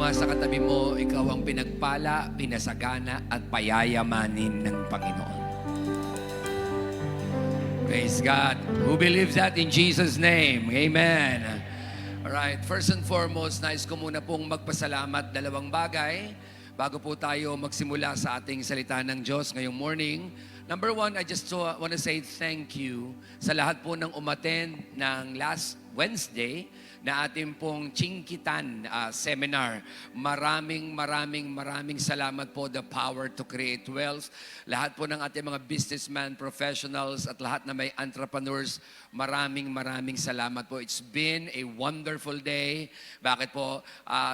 nga sa katabi mo, ikaw ang pinagpala, pinasagana at payayamanin ng Panginoon. Praise God. Who believes that in Jesus' name? Amen. Alright, first and foremost, nais ko muna pong magpasalamat dalawang bagay bago po tayo magsimula sa ating salita ng Diyos ngayong morning. Number one, I just want to say thank you sa lahat po ng umattend ng last Wednesday na ating pong Chinkitan seminar. Maraming salamat po, The Power to Create Wealth. Lahat po ng ating mga businessmen, professionals at lahat na may entrepreneurs, maraming salamat po. It's been a wonderful day. Bakit po?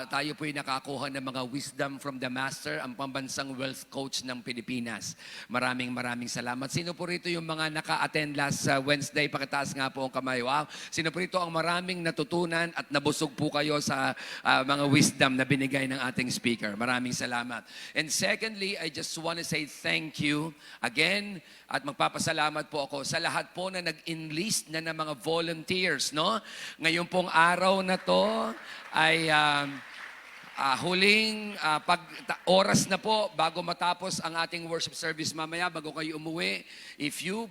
Tayo po'y nakakuha ng mga wisdom from the Master, ang pambansang wealth coach ng Pilipinas. Maraming salamat. Sino po rito yung mga naka-attend last Wednesday? Pakitaas nga po ang kamay. Wow. Sino po rito ang maraming natutunan at nabusog po kayo sa mga wisdom na binigay ng ating speaker? Maraming salamat. And secondly, I just want to say thank you again at magpapasalamat po ako sa lahat po na nag-enlist na ng mga volunteers, no? Ngayon pong araw na to ay huling oras na po bago matapos ang ating worship service mamaya, bago kayo umuwi. If you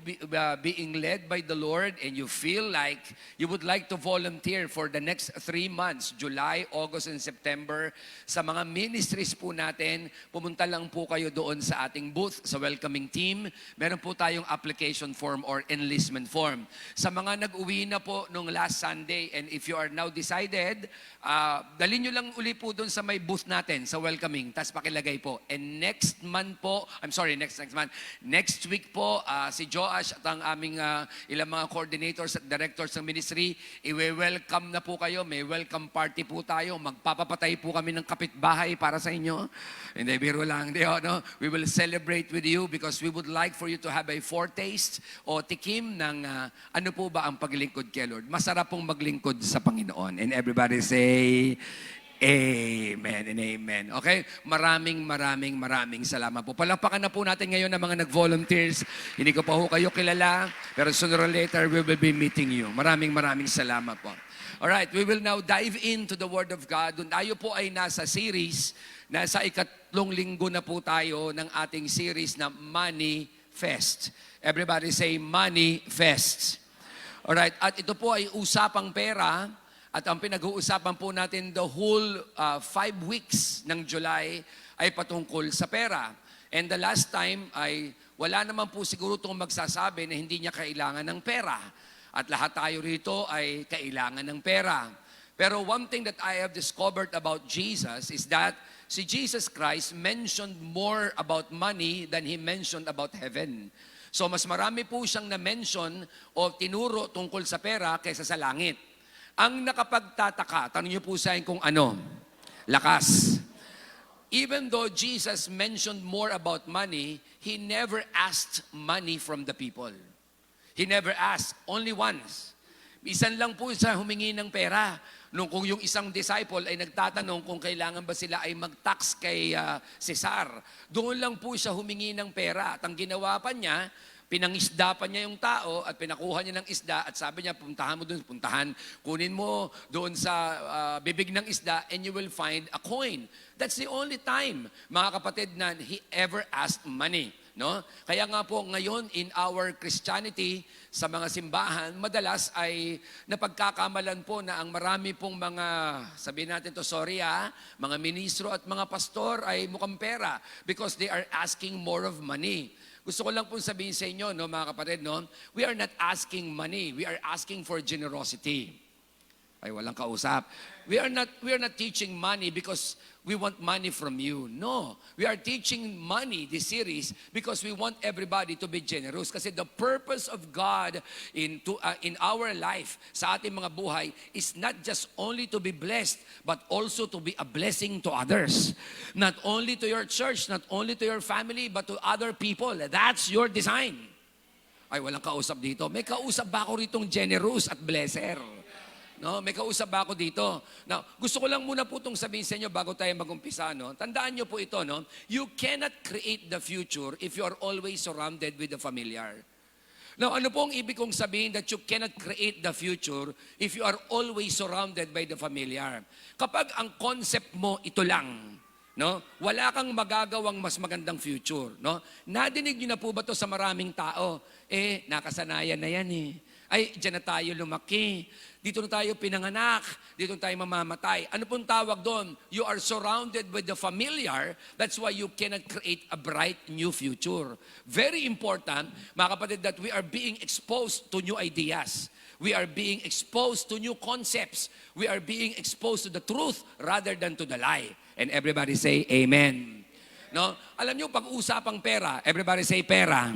being led by the Lord and you feel like you would like to volunteer for the next 3 months, July, August, and September, sa mga ministries po natin, pumunta lang po kayo doon sa ating booth, sa welcoming team. Meron po tayong application form or enlistment form. Sa mga nag-uwi na po nung last Sunday, and if you are now decided, dalhin nyo lang uli po doon sa may booth natin, sa welcoming, tas pakilagay po. And next month po, next week po, si Joash at ang aming ilang mga coordinators at directors ng ministry, i-welcome na po kayo. May welcome party po tayo. Magpapapatay po kami ng kapitbahay para sa inyo. Hindi, biro lang. No? We will celebrate with you because we would like for you to have a foretaste o tikim ng ano po ba ang paglingkod kay Lord. Masarap pong maglingkod sa Panginoon. And everybody say, Amen and amen. Okay? Maraming salamat po. Palakpakan na po natin ngayon ng mga nag-volunteers. Hindi ko pa ho kayo kilala, pero sooner or later, we will be meeting you. Maraming salamat po. Alright, we will now dive into the Word of God. Tayo po ay nasa series, nasa 3 linggo na po tayo ng ating series na Money Fest. Everybody say, Money Fest. Alright, at ito po ay usapang pera. At ang pinag-uusapan po natin the whole 5 weeks ng July ay patungkol sa pera. And the last time ay wala naman po siguro itong magsasabi na hindi niya kailangan ng pera. At lahat tayo rito ay kailangan ng pera. Pero one thing that I have discovered about Jesus is that si Jesus Christ mentioned more about money than He mentioned about heaven. So mas marami po siyang na-mention o tinuro tungkol sa pera kaysa sa langit. Ang nakapagtataka, tanong niyo po sa akin kung ano? Lakas. Even though Jesus mentioned more about money, He never asked money from the people. He never asked, only once. Isan lang po siya humingi ng pera. Kung yung isang disciple ay nagtatanong kung kailangan ba sila ay mag-tax kay Cesar, doon lang po siya humingi ng pera. At ang ginawa pa niya, pinangisda pa niya yung tao at pinakuha niya ng isda at sabi niya, puntahan mo doon, kunin mo doon sa bibig ng isda and you will find a coin. That's the only time, mga kapatid, na He ever asked money. No? Kaya nga po ngayon in our Christianity, sa mga simbahan, madalas ay napagkakamalan po na ang marami pong mga, sabihin natin to, mga ministro at mga pastor ay mukhang pera because they are asking more of money. Gusto ko lang pong sabihin sa inyo, no, mga kapatid, no? We are not asking money. We are asking for generosity. Ay, walang kausap. We are not teaching money because we want money from you. No. We are teaching money, this series, because we want everybody to be generous. Kasi the purpose of God in our life, sa ating mga buhay, is not just only to be blessed, but also to be a blessing to others. Not only to your church, not only to your family, but to other people. That's your design. Ay, walang kausap dito. May kausap ba ako ritong generous at blesser? No, may kausap ba ako dito? Now, gusto ko lang muna po itong sabihin sa inyo bago tayo mag-umpisa. No? Tandaan nyo po ito, no? You cannot create the future if you are always surrounded with the familiar. Now, ano po ang ibig kong sabihin that you cannot create the future if you are always surrounded by the familiar? Kapag ang concept mo ito lang, no? Wala kang magagawang mas magandang future, no? Nadinig niyo na po ba to sa maraming tao? Nakasanayan na yan eh. Ay, diyan na tayo lumaki. Dito na tayo pinanganak. Dito na tayo mamamatay. Ano pong tawag doon? You are surrounded with the familiar. That's why you cannot create a bright new future. Very important, mga kapatid, that we are being exposed to new ideas. We are being exposed to new concepts. We are being exposed to the truth rather than to the lie. And everybody say, Amen. No? Alam niyo, pag-usapang pera, everybody say pera.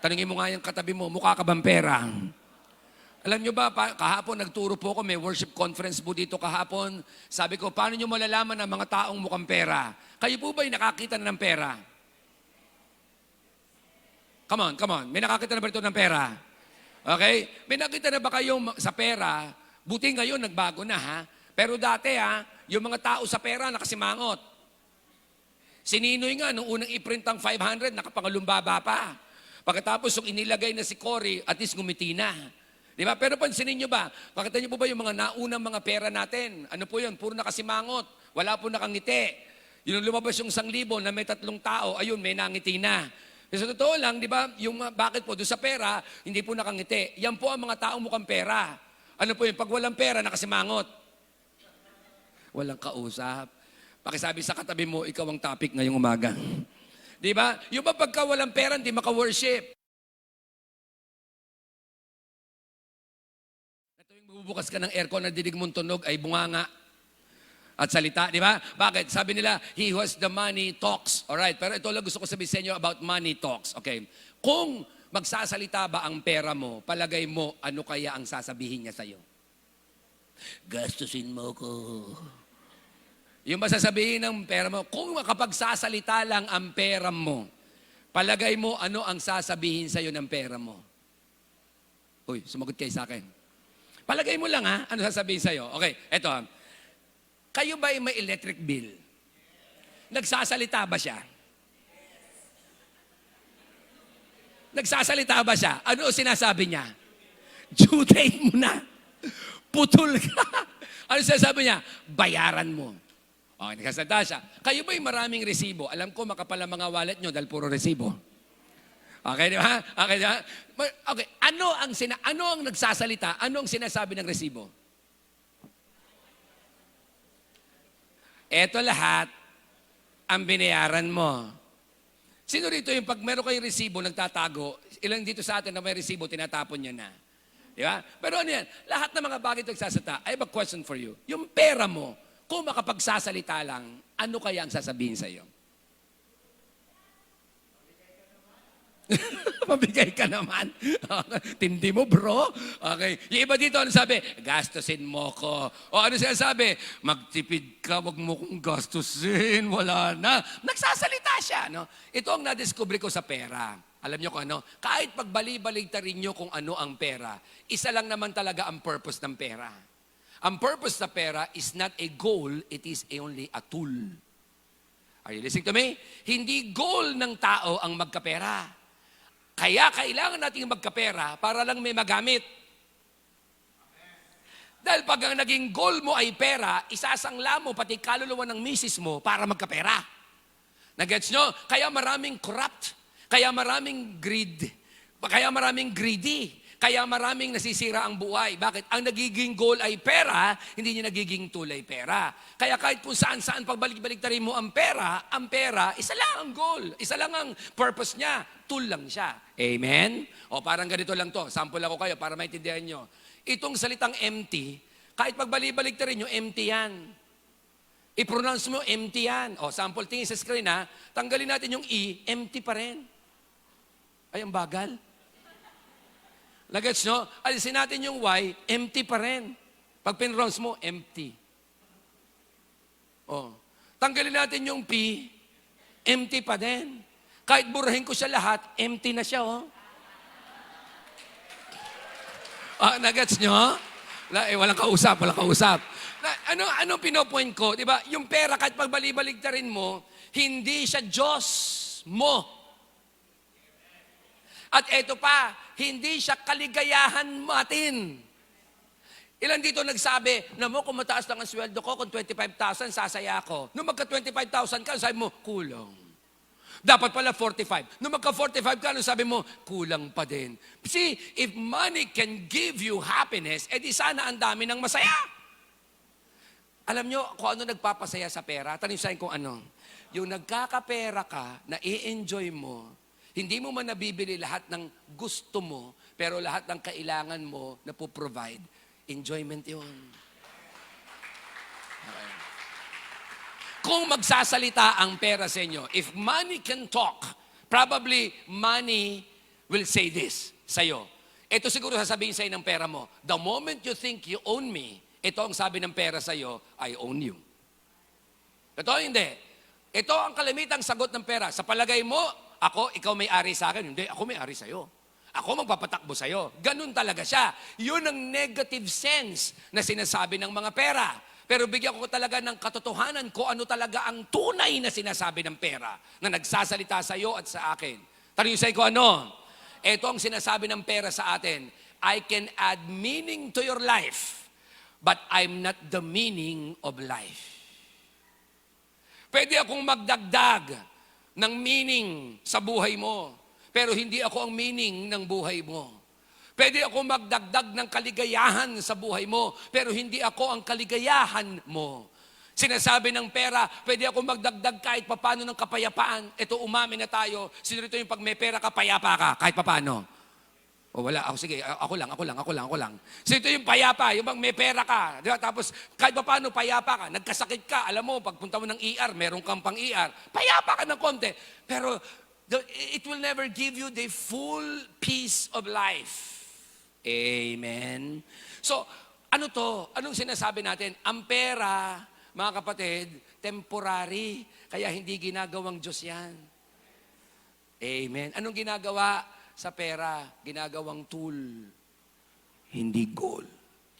Tanungin mo nga yung katabi mo, mukha ka bang pera? Alam nyo ba, kahapon nagturo po ako, may worship conference po dito kahapon. Sabi ko, paano nyo malalaman ang mga taong mukhang pera? Kayo po ba'y nakakita na ng pera? Come on. May nakakita na ba ito ng pera? Okay? May nakita na ba kayo sa pera? Buti ngayon, nagbago na ha. Pero dati yung mga tao sa pera nakasimangot. Si Ninoy nga, nung unang i-print ang 500, nakapangalumbaba pa. Pagkatapos, yung inilagay na si Cory, at least ngumiti na. Di ba? Pero pansinin nyo ba? Makita nyo po ba yung mga naunang mga pera natin? Ano po yun? Puro nakasimangot. Wala po nakangiti. Yung lumabas yung 1,000 na may 3 tao, ayun, may nangiti na. Sa totoo lang, di ba, yung bakit po doon sa pera, hindi po nakangiti. Yan po ang mga taong mukhang pera. Ano po yun? Pag walang pera, nakasimangot. Walang kausap. Pakisabi sa katabi mo, ikaw ang topic ngayong umaga. Di ba? Yung ba pagka walang pera, hindi maka-worship. Bubukas ka ng aircon, nadidig mong tunog ay bunganga at salita, di ba? Bakit? Sabi nila, he who has the money talks. Alright, pero ito lang gusto ko sabihin sa inyo about money talks. Okay. Kung magsasalita ba ang pera mo, palagay mo, ano kaya ang sasabihin niya sa'yo? Gastusin mo ko. Yung masasabihin ng pera mo, kung makapagsasalita lang ang pera mo, palagay mo, ano ang sasabihin sa'yo ng pera mo? Uy, sumagot kayo sa akin. Palagay mo lang ano sasabihin sa'yo? Okay, eto. Kayo ba may electric bill? Nagsasalita ba siya? Nagsasalita ba siya? Ano sinasabi niya? Due date mo na. Putol ka. Ano sinasabi niya? Bayaran mo. Okay, nagsasalita siya. Kayo ba'y maraming resibo? Alam ko makapal ang mga wallet nyo dahil puro resibo. Okay, di ba? Okay, di ba? Okay, ano ang nagsasalita? Ano ang sinasabi ng resibo? Ito lahat ang binayaran mo. Sino rito yung pag meron kayong resibo, nagtatago, ilan dito sa atin na may resibo, tinatapon niya na. Di ba? Pero ano yan? Lahat ng mga bagay ito nagsasalita. I have a question for you. Yung pera mo, kung makapagsasalita lang, ano kaya ang sasabihin sa iyo? Mabigay ka naman. Tindi mo, bro. Okay. Yung iba dito, ano sabi? Gastusin mo ko. O ano siya sabi? Magtipid ka, wag mo kong gastusin. Wala na. Nagsasalita siya. No? Ito ang nadiscover ko sa pera. Alam niyo kung ano? Kahit pagbali-baligtarin niyo kung ano ang pera, isa lang naman talaga ang purpose ng pera. Ang purpose ng pera is not a goal, it is only a tool. Are you listening to me? Hindi goal ng tao ang magkapera. Kaya kailangan nating magkapera para lang may magamit. Dahil pag ang naging goal mo ay pera, isasangla mo pati kaluluwa ng misis mo para magkapera. Nagets nyo? Kaya maraming corrupt, kaya maraming greed, kaya maraming greedy, kaya maraming nasisira ang buhay. Bakit? Ang nagiging goal ay pera, hindi niya nagiging tulay pera. Kaya kahit kung saan-saan pagbalik-baliktarin mo ang pera, isa lang ang goal. Isa lang ang purpose niya. Tool lang siya. Amen? O parang ganito lang to. Sample ako kayo para maintindihan nyo. Itong salitang empty, kahit pagbalik-baliktarin nyo, empty yan. I-pronounce mo, empty yan. O sample, tingin sa screen tanggalin natin yung E, empty pa rin. Ay, ang bagal. Nagets nyo? Alisin natin yung Y, empty pa rin. Pag pinrounce mo, empty. Oh. Tanggalin natin yung P, empty pa din. Kahit burahin ko siya lahat, empty na siya, oh. Nagets nyo? Walang kausap. Anong pinopoint ko? Diba? Yung pera, kahit pagbali-baligtarin mo, hindi siya Diyos mo. At eto pa, hindi siya kaligayahan natin. Ilan dito nagsabi, na mo, kung mataas lang ang sweldo ko, kung 25,000, sasaya ako. Nung magka 25,000 ka, sabi mo, kulang. Dapat pala 45. Nung magka 45 ka, sabi mo, kulang pa din. See, if money can give you happiness, edi sana ang dami ng masaya. Alam nyo kung ano nagpapasaya sa pera? Tanong sa'yo kung ano. Yung nagkakapera ka, na i-enjoy mo, hindi mo man nabibili lahat ng gusto mo, pero lahat ng kailangan mo na po-provide. Enjoyment yun. Okay. Kung magsasalita ang pera sa inyo, if money can talk, probably money will say this sa'yo. Ito siguro sasabihin sa'yo ng pera mo, the moment you think you own me, ito ang sabi ng pera sa'yo, I own you. Ito hindi. Ito ang kalamitang sagot ng pera. Sa palagay mo, ikaw may-ari sa akin. Hindi, ako may-ari sa'yo. Ako magpapatakbo sa'yo. Ganun talaga siya. Yun ang negative sense na sinasabi ng mga pera. Pero bigyan ko talaga ng katotohanan ko ano talaga ang tunay na sinasabi ng pera na nagsasalita sa'yo at sa akin. Tanong sa'yo ko ano? Ito ang sinasabi ng pera sa atin. I can add meaning to your life, but I'm not the meaning of life. Pwede akong magdagdag ng meaning sa buhay mo, pero hindi ako ang meaning ng buhay mo. Pwede akong magdagdag ng kaligayahan sa buhay mo, pero hindi ako ang kaligayahan mo. Sinasabi ng pera, pwede akong magdagdag kahit papano ng kapayapaan. Ito, umamin na tayo. Sino rito yung pag may pera ka, payapa ka, kahit papano? O wala, sige, ako lang. So ito yung payapa, yung bang may pera ka, di ba? Tapos kahit pa paano payapa ka, nagkasakit ka, alam mo, pagpunta mo ng ER, meron kang pang ER, payapa ka ng konti. Pero it will never give you the full peace of life. Amen? So, ano to? Anong sinasabi natin? Ang pera, mga kapatid, temporary, kaya hindi ginagawang Diyos yan. Amen? Anong ginagawa? Sa pera, ginagawang tool, hindi goal.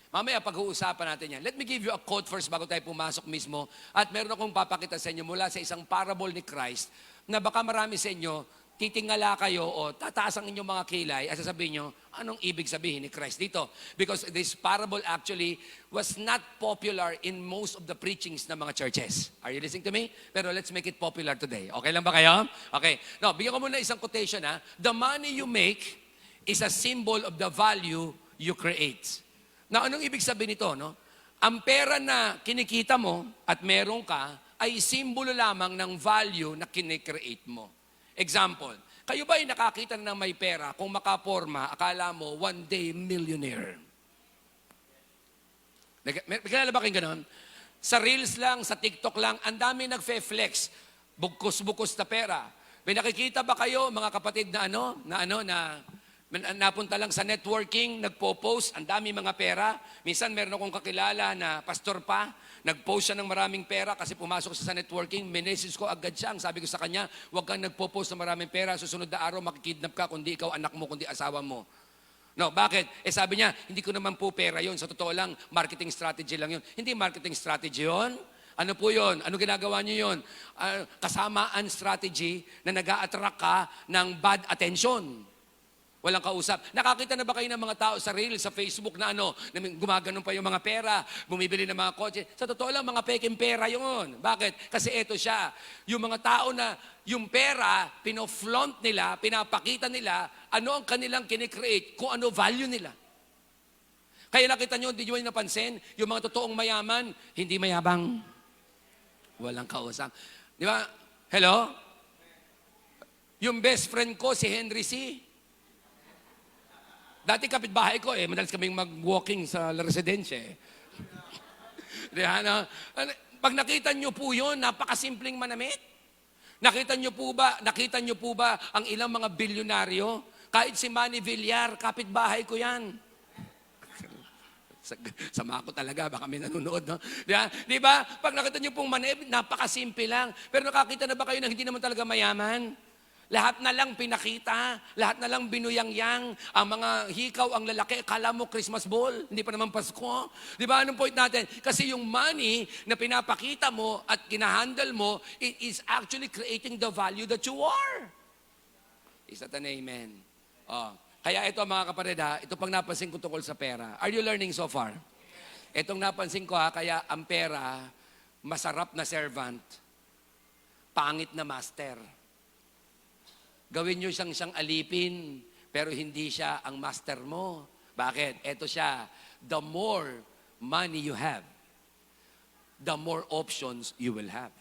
Mamaya pag-uusapan natin yan. Let me give you a quote first bago tayo pumasok mismo. At meron akong papakita sa inyo mula sa isang parable ni Christ na baka marami sa inyo, titingala kayo o tataas ang inyong mga kilay at sasabihin nyo, anong ibig sabihin ni Christ dito? Because this parable actually was not popular in most of the preachings ng mga churches. Are you listening to me? Pero let's make it popular today. Okay lang ba kayo? Okay. No, bigyan ko muna isang quotation ha. The money you make is a symbol of the value you create. Now, anong ibig sabihin nito? No? Ang pera na kinikita mo at meron ka ay simbolo lamang ng value na kinikreate mo. Example, kayo ba ay nakakita na ng may pera, kung makaporma, akala mo, one day millionaire? May kilala ba kayong ganon? Sa Reels lang, sa TikTok lang, ang dami nagfe-flex, bukos-bukos na pera. May nakikita ba kayo, mga kapatid, na napunta lang sa networking, nagpo-post, ang dami mga pera. Minsan meron akong kakilala na pastor pa, nag-post siya ng maraming pera kasi pumasok siya sa networking, minesis ko agad siya. Ang sabi ko sa kanya, huwag kang nagpo-post ng maraming pera, susunod na araw makikidnap ka, kundi ikaw anak mo, kundi asawa mo. No, bakit? Sabi niya, hindi ko naman po pera yon. Sa totoo lang, marketing strategy lang yon. Hindi marketing strategy yon. Ano po yon? Ano ginagawa niyo yon? Kasamaan strategy na nag-a-attract ka ng bad attention. Walang kausap. Nakakita na ba kayo ng mga tao sa Reels, sa Facebook na na gumaganon pa yung mga pera, bumibili ng mga kotse? Sa totoo lang, mga peking pera yun. Bakit? Kasi eto siya. Yung mga tao na yung pera, pinoflaunt nila, pinapakita nila, ano ang kanilang kinikreate, kung ano value nila. Kaya nakita nyo, hindi nyo napansin, yung mga totoong mayaman, hindi mayabang. Walang kausap. Di ba? Hello? Yung best friend ko, si Henry C. Dati kapitbahay ko madalas kaming mag-walking sa La Residencia Pag nakita nyo po yun, napakasimpleng manamit. Nakita nyo po ba ang ilang mga bilyonaryo? Kahit si Manny Villar, kapitbahay ko yan. Sama ko talaga, baka may nanonood, no? Di ba? Pag nakita nyo pong manamit, napakasimple lang. Pero nakakita na ba kayo na hindi naman talaga mayaman? Lahat na lang pinakita, lahat na lang binuyangyang, ang mga hikaw, ang lalaki, akala mo Christmas ball, hindi pa naman Pasko. Di ba, anong point natin? Kasi yung money na pinapakita mo at kinahandle mo, it is actually creating the value that you are. Is that an amen? Oh. Kaya ito mga kapatid ha, ito pang napansin ko tungkol sa pera. Are you learning so far? Itong napansin ko ha, kaya ang pera, masarap na servant, pangit na master. Gawin nyo siyang alipin, pero hindi siya ang master mo. Bakit? Ito siya, the more money you have, the more options you will have.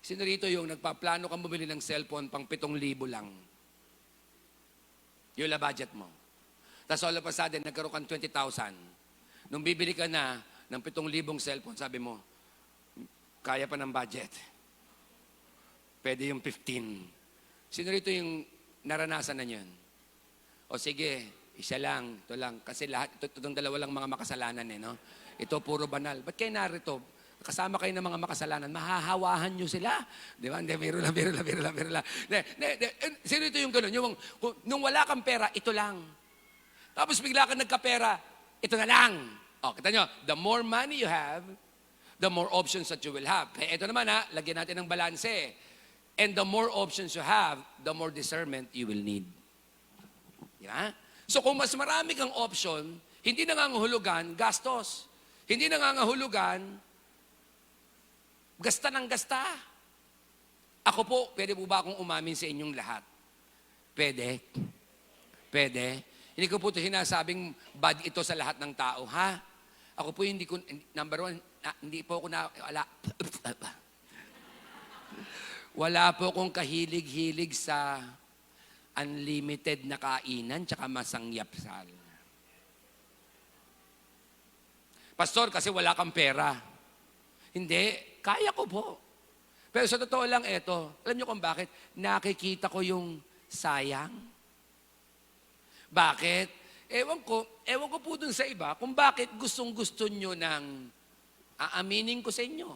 Sino rito yung nagpaplano kang bumili ng cellphone pang 7,000 lang? Yung la budget mo. Tapos all of a sudden, nagkaroon kang 20,000. Nung bibili ka na ng 7,000 cellphone, sabi mo, kaya pa ng budget. Pwede yung 15. Sino rito yung naranasan na yun? O sige, isa lang, ito lang. Kasi lahat, itong dalawa lang mga makasalanan no? Ito puro banal. Ba't kayo narito? Kasama kayo ng mga makasalanan, mahahawahan nyo sila. Di ba? Hindi, biro lang. Sino ito yung gano'n? Nung wala kang pera, ito lang. Tapos bigla ka nagkapera, ito na lang. O, kita nyo, the more money you have, the more options that you will have. Kaya ito naman lagyan natin ng balanse. And the more options you have, the more discernment you will need. Di ba? So kung mas marami kang option, hindi nangangahulugan, gastos. Hindi nangangahulugan, gasta ng gasta. Ako po, pwede po ba akong umamin sa inyong lahat? Pwede? Pwede? Hindi ko po ito sinasabing bad ito sa lahat ng tao, ha? Ako po hindi ko, number one, hindi po ako wala po akong kahilig-hilig sa unlimited na kainan tsaka masangyapsal. Pastor, kasi wala kang pera. Hindi, kaya ko po. Pero sa totoo lang ito, alam niyo kung bakit? Nakikita ko yung sayang. Bakit? Ewan ko po dun sa iba kung bakit gustong-gusto nyo ng aaminin ko sa inyo.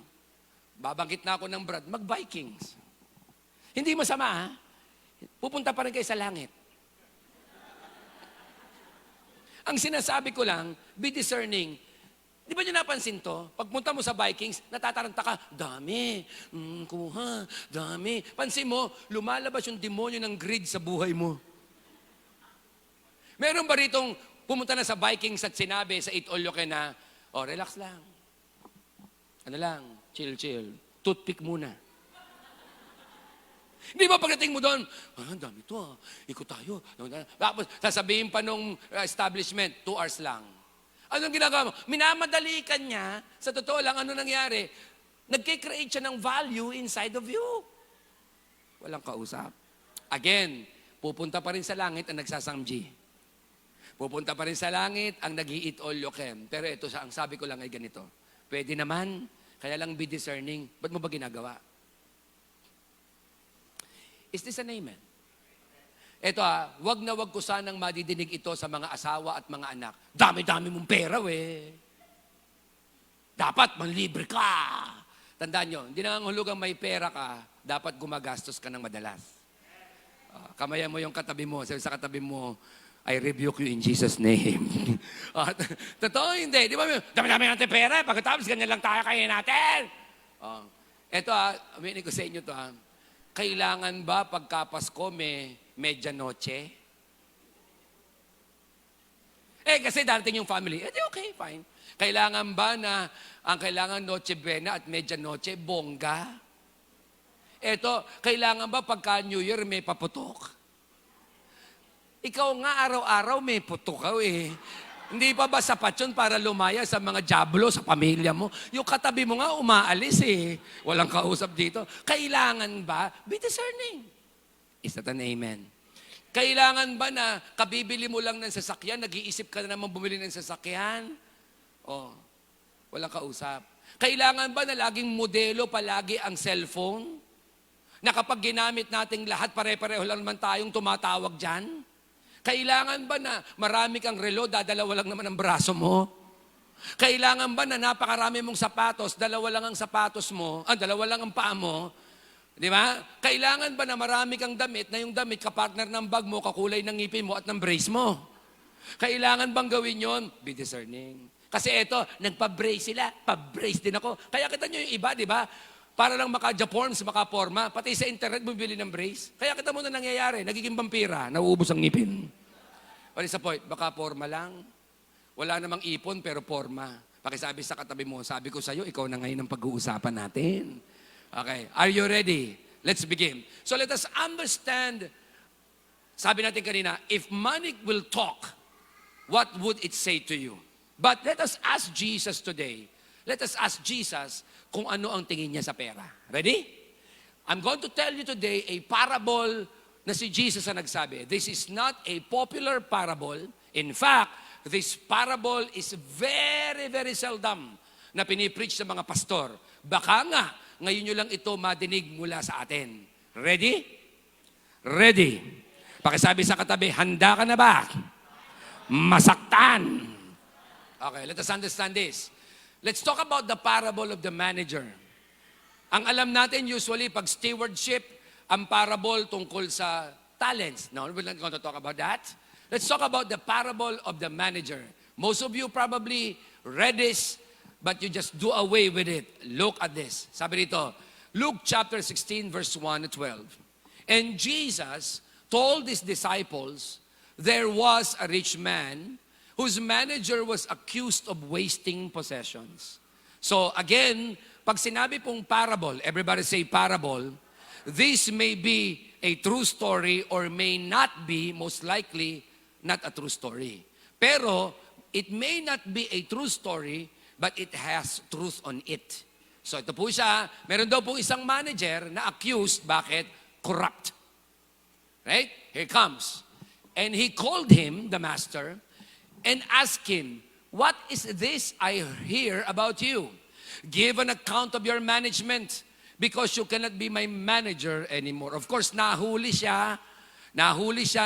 Babangkit na ako ng Brad, mag-Vikings. Hindi masama, ha? Pupunta pa rin kayo sa langit. Ang sinasabi ko lang, be discerning. Di ba nyo napansin to? Pagpunta mo sa Vikings, natataranta ka, dami, kuha, dami. Pansin mo, lumalabas yung demonyo ng greed sa buhay mo. Meron ba ritong pumunta na sa Vikings at sinabi sa Eat All You Can na, relax lang. Ano lang, chill. Toothpick muna. Di ba pagdating mo doon, dami to ikot tayo. Tapos sasabihin pa nung establishment, 2 hours lang. Anong ginagawa mo? Minamadali ka niya. Sa totoo lang, ano nangyari? Nagkikreate siya ng value inside of you. Walang kausap. Again, pupunta pa rin sa langit ang nagsasamji. Pupunta pa rin sa langit ang nag-i-eat all you can. Pero ito, ang sabi ko lang ay ganito. Pwede naman, kaya lang be discerning. Ba't mo ba ginagawa? Is this an amen? Ito wag na wag ko sanang madidinig ito sa mga asawa at mga anak. Dami-dami mong pera, Dapat manlibre ka. Tandaan nyo, hindi nangangahulugang may pera ka, dapat gumagastos ka ng madalas. Kamayan mo yung katabi mo, sabi sa katabi mo, I rebuke you in Jesus' name. Totoo hindi. Di ba? Dami-dami natin pera, pagkatapos ganyan lang tayo kainin natin. Ito aminin ko sa inyo to Kailangan ba pagkapasko may medianoche? Kasi darating yung family. Okay, fine. Kailangan ba na ang kailangan Noche Buena at medianoche, bongga? Kailangan ba pagka New Year may paputok? Ikaw nga araw-araw may putok ka Hindi pa ba sapat yun para lumaya sa mga diablo sa pamilya mo? Yung katabi mo nga umaalis Walang kausap dito. Kailangan ba? Be discerning. Is that an amen? Kailangan ba na kabibili mo lang ng sasakyan, nag-iisip ka na naman bumili ng sasakyan? Walang kausap. Kailangan ba na laging modelo palagi ang cellphone? Na kapag ginamit nating lahat, pare-pareho lang naman tayong tumatawag dyan? Kailangan ba na marami kang relo, dadalawa lang naman ang braso mo? Kailangan ba na napakarami mong sapatos, dalawa lang ang sapatos mo, dalawa lang ang paa mo? Di ba? Kailangan ba na marami kang damit, na yung damit kapartner ng bag mo, kakulay ng ngipin mo at ng brace mo? Kailangan bang gawin yon? Be discerning. Kasi nagpa-brace sila, pa-brace din ako. Kaya kita nyo yung iba, di ba? para lang maka-Japorms, maka-forma, pati sa internet bumibili ng brace. Kaya kita mo na nangyayari, nagiging vampira, nauubos ang ngipin. What is the point? Baka forma lang. Wala namang ipon pero forma. Pakisabi sa katabi mo, sabi ko sa'yo, ikaw na ngayon ang pag-uusapan natin. Okay, are you ready? Let's begin. So let us understand, sabi natin kanina, if money will talk, what would it say to you? But let us ask Jesus today. Let us ask Jesus kung ano ang tingin niya sa pera. Ready? I'm going to tell you today a parable na si Jesus ang nagsabi. This is not a popular parable. In fact, this parable is very, very seldom na pinipreach sa mga pastor. Baka nga, ngayon nyo lang ito madinig mula sa atin. Ready? Ready. Pakisabi sa katabi, handa ka na ba? Masaktan. Okay, let us understand this. Let's talk about the parable of the manager. Ang alam natin usually pag stewardship, ang parable tungkol sa talents. No, we're not going to talk about that. Let's talk about the parable of the manager. Most of you probably read this, but you just do away with it. Look at this. Sabi dito, Luke chapter 16 verse 1 to 12. And Jesus told his disciples, there was a rich man whose manager was accused of wasting possessions. So again, pag sinabi pong parable, everybody say parable, this may be a true story or may not be, most likely, not a true story. Pero, it may not be a true story, but it has truth on it. So ito po siya, meron daw pong isang manager na accused, bakit? Corrupt. Right? Here comes. And he called him, the master, and asked him, what is this I hear about you? Give an account of your management because you cannot be my manager anymore. Of course, nahuli siya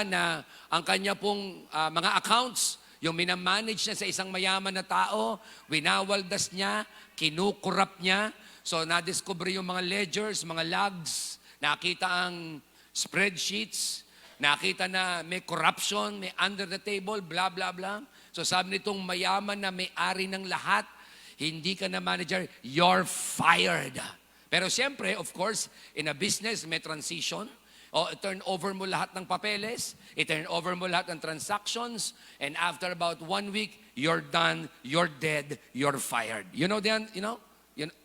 na ang kanya pong mga accounts, yung minamanage niya sa isang mayaman na tao, winawaldas niya, kinukurap niya. So, nadiscover yung mga ledgers, mga logs, nakita ang spreadsheets, nakita na may corruption, may under the table, blah, blah, blah. So sabi nitong mayaman na may-ari ng lahat, hindi ka na manager, you're fired. Pero siyempre, of course, in a business, may transition. O turn over mo lahat ng papeles, i-turn over mo lahat ng transactions, and after about 1 week, you're done, you're dead, you're fired. You know,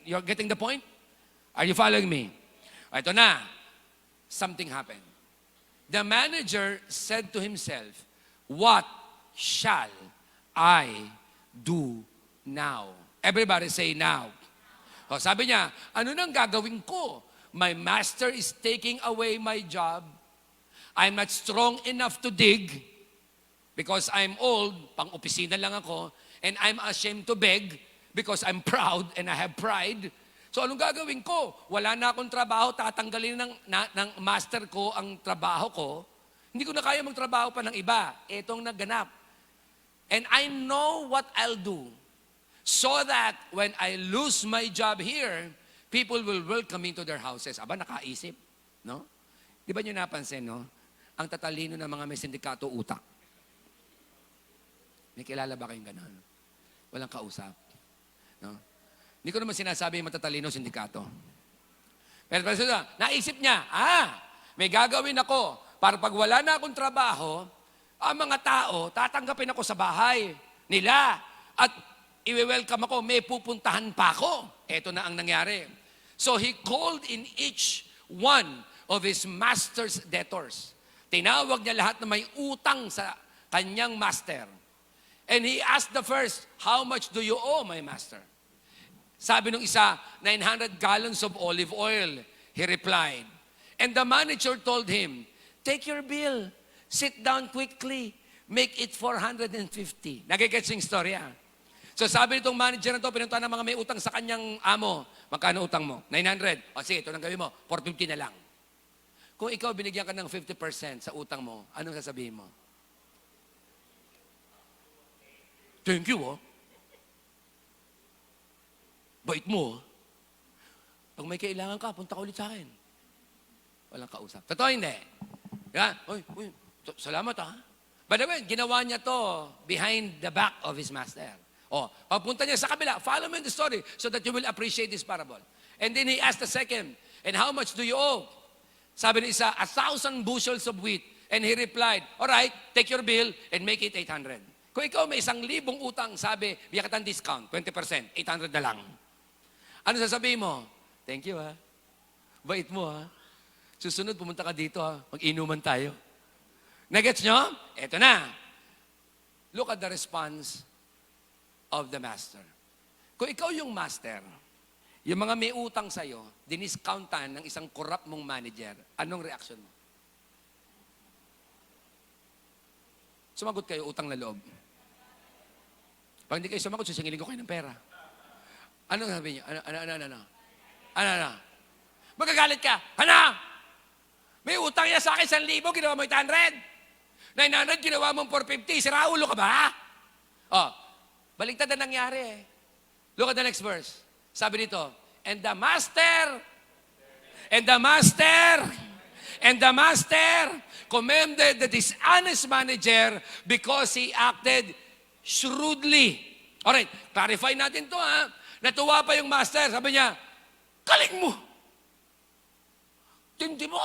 you're getting the point? Are you following me? Ito na, something happened. The manager said to himself, what shall I do now? Everybody say now. O, sabi niya, ano nang gagawin ko? My master is taking away my job. I'm not strong enough to dig because I'm old, pang-opisina lang ako, and I'm ashamed to beg because I'm proud and I have pride. So anong gagawin ko? Wala na akong trabaho, tatanggalin ng master ko ang trabaho ko. Hindi ko na kaya magtrabaho pa ng iba. Etong naganap. And I know what I'll do so that when I lose my job here, people will welcome me to their houses. Aba, nakaisip. No? Di ba nyo napansin, no? Ang tatalino ng mga may sindikato utak. May kilala ba kayong ganon? Walang kausap. No? Hindi ko naman sinasabi yung matatalino sindikato. Pero naisip niya, may gagawin ako para pag wala na akong trabaho, ang mga tao, tatanggapin ako sa bahay nila at i-welcome ako, may pupuntahan pa ako. Ito na ang nangyari. So he called in each one of his master's debtors. Tinawag niya lahat na may utang sa kanyang master. And he asked the first, how much do you owe my master? Sabi nung isa, 900 gallons of olive oil. He replied. And the manager told him, take your bill, sit down quickly, make it 450. Nagigets yung storya. So sabi nitong manager na to, pinunta ng mga may utang sa kanyang amo. Magkano utang mo? 900. O sige, ito nang gawin mo, 450 na lang. Kung ikaw binigyan ka ng 50% sa utang mo, anong sasabihin mo? Thank you, oh. Bait mo. Pag may kailangan ka, punta ka ulit sa akin. Walang kausap. Totoo hindi. Yeah? Uy, salamat By the way, ginawa niya to behind the back of his master. Pagpunta niya sa kabila, follow me in the story so that you will appreciate this parable. And then he asked the second, and how much do you owe? Sabi ni isa, 1,000 bushels of wheat. And he replied, all right, take your bill and make it 800. Kung ikaw may 1,000 utang, sabi, bigyan kita ng discount, 20%, 800 na lang. Ano sasabihin mo? Thank you ha. Bait mo ha. Susunod, pumunta ka dito ha. Mag-inuman tayo. Nagets nyo? Eto na. Look at the response of the master. Kung ikaw yung master, yung mga may utang sa'yo, diniscountan ng isang corrupt mong manager, anong reaction mo? Sumagot kayo, utang na loob. Pag hindi kayo sumagot, sisingilin ko kayo ng pera. Ano sabi niyo? Ano? Magagalit ka. Ano? May utang niya sa akin 1,000, ginawa mo 800. 900, ginawa mo 450. Sira ulo ka ba? Oh, baligtad na nangyari. Look at the next verse. Sabi dito, and the master commended the dishonest manager because he acted shrewdly. Alright, clarify natin to ha. Natuwa pa yung master. Sabi niya, galing mo. Tindi mo.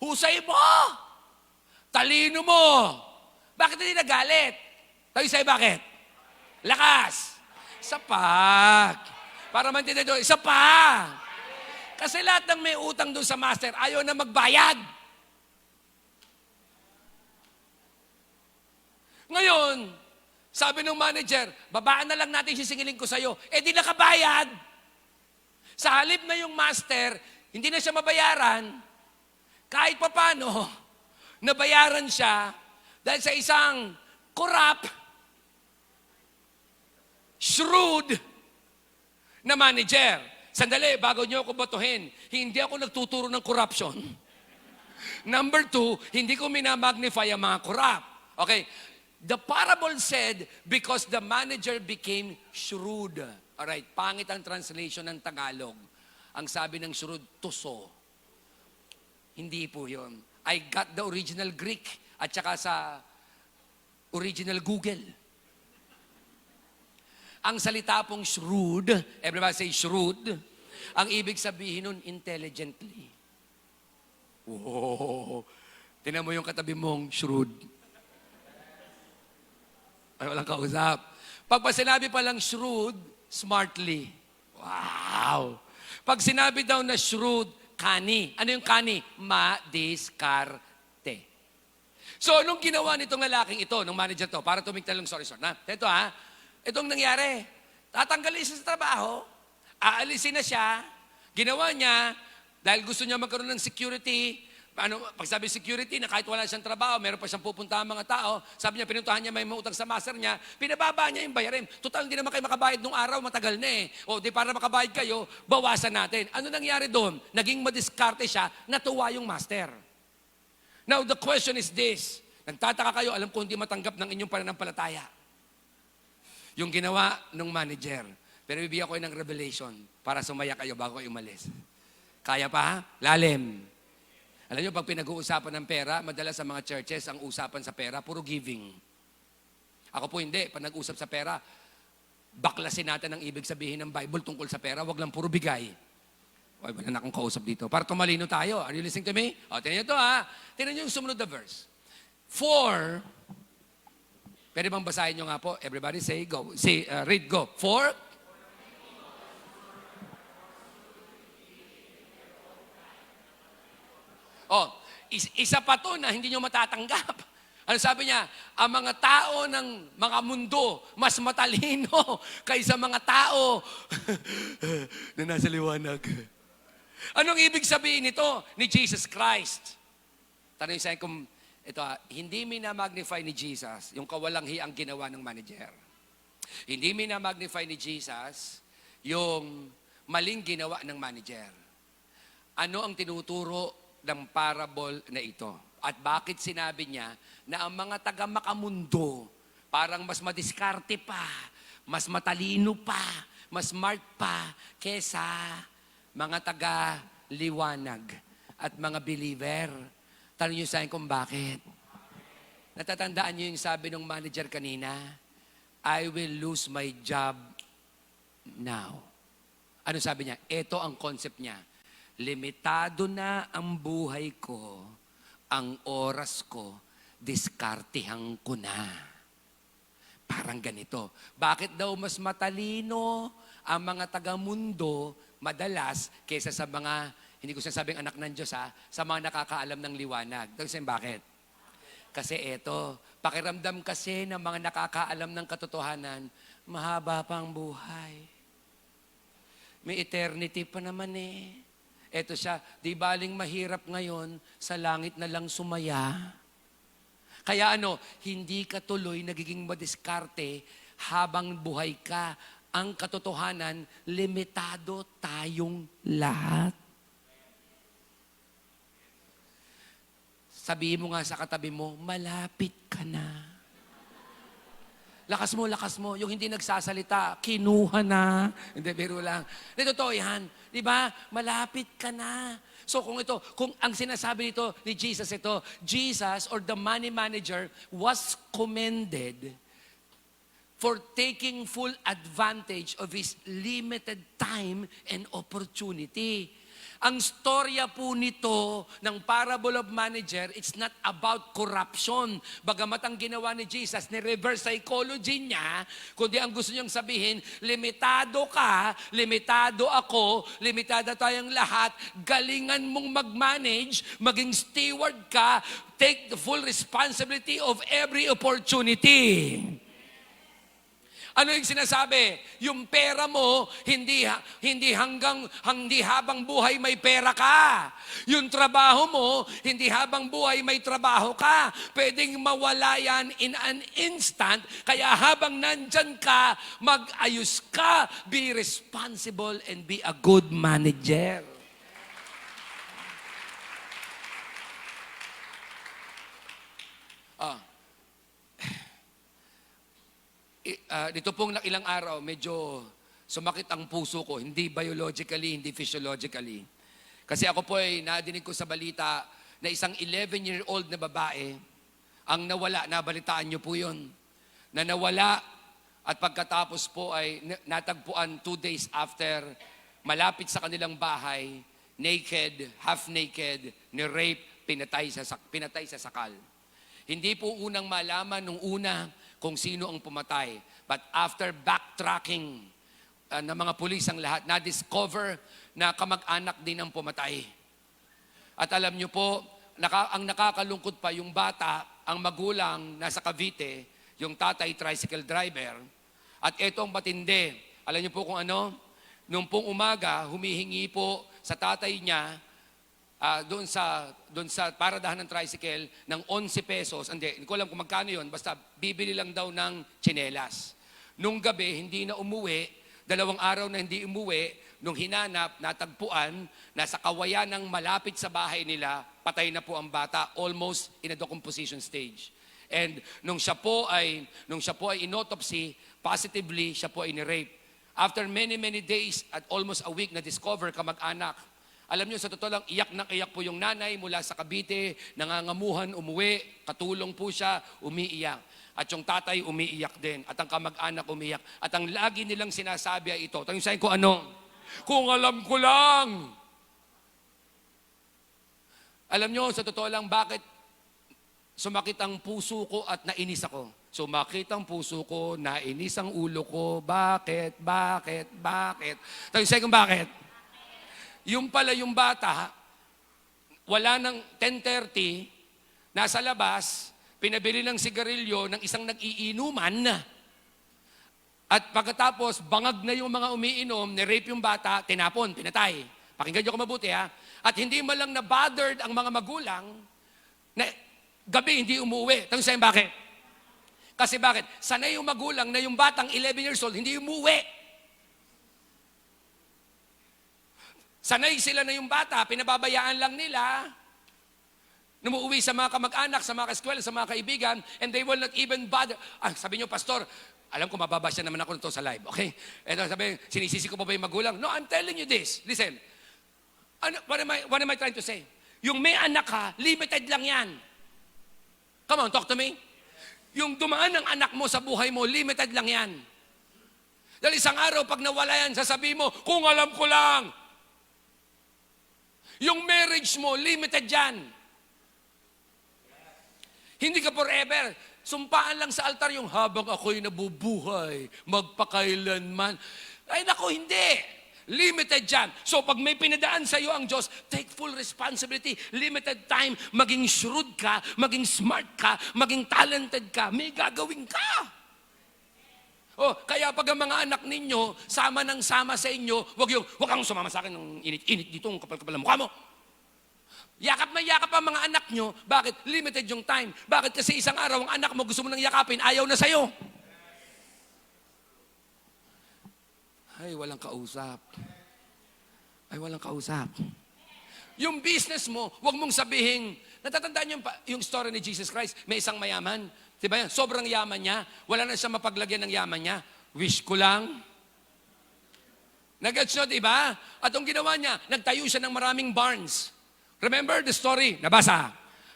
Husay mo. Talino mo. Bakit hindi nagalit? Tayo sa'yo bakit? Lakas. Isa pa. Para maintindihan doon, isa pa. Kasi lahat ng may utang doon sa master, ayaw na magbayad. Ngayon, sabi ng manager, babaan na lang natin sisingilin ko sa'yo. Eh di nakabayad. Sa halip na yung master, hindi na siya mabayaran, kahit papano, nabayaran siya dahil sa isang corrupt, shrewd na manager. Sandali, bago niyo ako batuhin, hindi ako nagtuturo ng corruption. Number 2, hindi ko minamagnify ang mga corrupt. Okay? The parable said, because the manager became shrewd. Alright, pangit ang translation ng Tagalog. Ang sabi ng shrewd, tuso. Hindi po yun. I got the original Greek at saka sa original Google. Ang salita pong shrewd, everybody say shrewd, ang ibig sabihin nun, intelligently. Wow! Tinan mo yung katabi mong shrewd. Ay, walang kausap. Pag sinabi pa lang shrewd, smartly. Wow! Pag sinabi daw na shrewd, kani. Ano yung kani? Madiskarte. So, anong ginawa nitong lalaking ito, nung manager to, para tumigtan lang, sorry, na. Ito ha, itong nangyari, tatanggalin siya sa trabaho, aalisin na siya, ginawa niya, dahil gusto niya magkaroon ng security, pag sabi security, na kahit wala siyang trabaho, meron pa siyang pupuntahan mga tao, sabi niya, pinuntahan niya may utang sa master niya, pinababa niya yung bayarin. Total, hindi naman kayo makabayad nung araw, matagal na eh. O, di para makabayad kayo, bawasan natin. Ano nangyari doon? Naging madiskarte siya, natuwa yung master. Now, the question is this, nagtataka kayo, alam ko hindi matanggap ng inyong pananampalataya. Yung ginawa ng manager. Pero bibigyan ko ng revelation para sumaya kayo bago kayo umalis. Kaya pa? Lalim. Alam nyo, pag pinag-uusapan ng pera, madalas sa mga churches, ang usapan sa pera, puro giving. Ako po hindi. Pag nag-usap sa pera, baklasin natin ang ibig sabihin ng Bible tungkol sa pera. Wag lang puro bigay. Ay, wala na akong kausap dito. Para tumalino tayo. Are you listening to me? O, tingnan nyo ito ha. Tingnan nyo yung sumunod na verse. For, pwede bang basahin nyo nga po? Everybody say, go. Say, read, go. For, isa pa to na hindi nyo matatanggap. Ano sabi niya? Ang mga tao ng mga mundo mas matalino kaysa mga tao na nasa liwanag. Anong ibig sabihin nito ni Jesus Christ? Tanong sa kung ito, hindi minamagnify ni Jesus yung kawalang hiyang ginawa ng manager. Hindi minamagnify ni Jesus yung maling ginawa ng manager. Ano ang tinuturo ng parable na ito? At bakit sinabi niya na ang mga taga-makamundo parang mas madiskarte pa, mas matalino pa, mas smart pa kesa mga taga-liwanag at mga believer? Tanong niyo sa akin kung bakit. Natatandaan niyo yung sabi ng manager kanina, I will lose my job now. Ano sabi niya? Ito ang concept niya. Limitado na ang buhay ko, ang oras ko, diskartehan ko na. Parang ganito. Bakit daw mas matalino ang mga taga-mundo madalas kaysa sa mga, hindi ko sinasabing anak ng Diyos sa mga nakakaalam ng liwanag? Kasi bakit? Kasi eto, pakiramdam kasi ng mga nakakaalam ng katotohanan, mahaba pa ang buhay. May eternity pa naman eh. Eto siya, di baling mahirap ngayon, sa langit na lang sumaya. Kaya hindi ka tuloy nagiging madiskarte habang buhay ka. Ang katotohanan, limitado tayong lahat. Sabihin mo nga sa katabi mo, malapit ka na. Lakas mo. Yung hindi nagsasalita, kinuha na. Hindi, biro lang. Totoo yan. Di ba? Malapit ka na. So kung ang sinasabi nito ni Jesus Jesus or the money manager was commended for taking full advantage of his limited time and opportunity. Ang storya po nito ng parable of manager, it's not about corruption. Bagamat ang ginawa ni Jesus, ni-reverse psychology niya, kundi ang gusto niyang sabihin, limitado ka, limitado ako, limitado tayong lahat, galingan mong mag-manage, maging steward ka, take the full responsibility of every opportunity. Ano yung sinasabi? Yung pera mo, hindi habang buhay may pera ka. Yung trabaho mo, hindi habang buhay may trabaho ka. Pwedeng mawala yan in an instant. Kaya habang nandyan ka, mag-ayos ka. Be responsible and be a good manager. Dito pong ilang araw, medyo sumakit ang puso ko. Hindi biologically, hindi physiologically. Kasi ako po ay nadinig ko sa balita na isang 11-year-old na babae ang nawala. Nabalitaan niyo po yun. Na nawala at pagkatapos po ay natagpuan 2 days after, malapit sa kanilang bahay, naked, half naked, ni-rape, pinatay sa sakal. Hindi po unang malaman nung una kung sino ang pumatay. But after backtracking ng mga pulis ang lahat, na-discover na kamag-anak din ang pumatay. At alam nyo po, ang nakakalungkot pa, yung bata, ang magulang nasa Cavite, yung tatay tricycle driver, at etong matindi. Alam nyo po kung ano? Nung pong umaga, humihingi po sa tatay niya, doon sa paradahan ng tricycle ng 11 pesos. Hindi ko alam kung magkano yun. Basta bibili lang daw ng tsinelas. Nung gabi, hindi na umuwi. 2 araw na hindi umuwi. Nung hinanap, natagpuan, nasa kawayan ng malapit sa bahay nila, patay na po ang bata, almost in a decomposition stage. And nung siya po ay inotopsy, positively, siya po ay ni-rape. After many days at almost a week, na-discover kamag-anak. Alam niyo, sa totoo lang, iyak po yung nanay mula sa Cavite, nangangamuhan, umuwi, katulong po siya, umiiyak. At yung tatay, umiiyak din. At ang kamag-anak, umiiyak. At ang lagi nilang sinasabi ay ito. Tanong sa'yo ko ano? Kung alam ko lang. Alam niyo, sa totoo lang, bakit sumakit ang puso ko at nainis ako? Sumakit ang puso ko, nainis ang ulo ko. Bakit? Tanong sa'yo kung bakit? Yung pala yung bata, wala ng 10:30, nasa labas, pinabili ng sigarilyo ng isang nag-iinuman. At pagkatapos, bangag na yung mga umiinom, ni-rape yung bata, tinapon, pinatay. Pakinggan nyo ko mabuti At hindi man lang na-bothered ang mga magulang, na gabi hindi umuwi. Tanong sa'yo bakit? Kasi bakit? Sanay yung magulang na yung batang 11 years old, hindi umuwi. Sanay sila na yung bata, pinababayaan lang nila. Numuuwi sa mga kamag-anak, sa mga eskwela, sa mga kaibigan, and they will not even bother. Sabi niyo, Pastor, alam ko mababasya naman ako nito sa live, okay? Eto, sabi, sinisisi ko pa ba yung magulang? No, I'm telling you this. Listen, what am I trying to say? Yung may anak ka, limited lang yan. Come on, talk to me. Yung dumaan ng anak mo sa buhay mo, limited lang yan. Dahil isang araw, pag nawala yan, sasabihin mo, kung alam ko lang. Yung marriage mo, limited yan. Hindi ka forever. Sumpaan lang sa altar yung habang ako'y nabubuhay, magpakailanman. Ay naku, hindi. Limited yan. So pag may pinadaan sa iyo ang Diyos, take full responsibility. Limited time, maging shrewd ka, maging smart ka, maging talented ka, may gagawin ka. Oh, kaya pag ang mga anak ninyo, sama ng sama sa inyo, wag kang sumama sa akin ng init-init dito, ang kapal-kapal ng mukha mo. Yakap na yakap ang mga anak nyo. Bakit? Limited yung time. Bakit? Kasi isang araw, ang anak mo gusto mo nang yakapin, ayaw na sa'yo. Ay, walang kausap. Ay, walang kausap. Yung business mo, wag mong sabihin, natatandaan yung story ni Jesus Christ, may isang mayaman. Diba yan? Sobrang yaman niya. Wala na siya mapaglagyan ng yaman niya. Wish ko lang. Nag-gets nyo, diba? At ang ginawa niya, nagtayo siya ng maraming barns. Remember the story? Nabasa.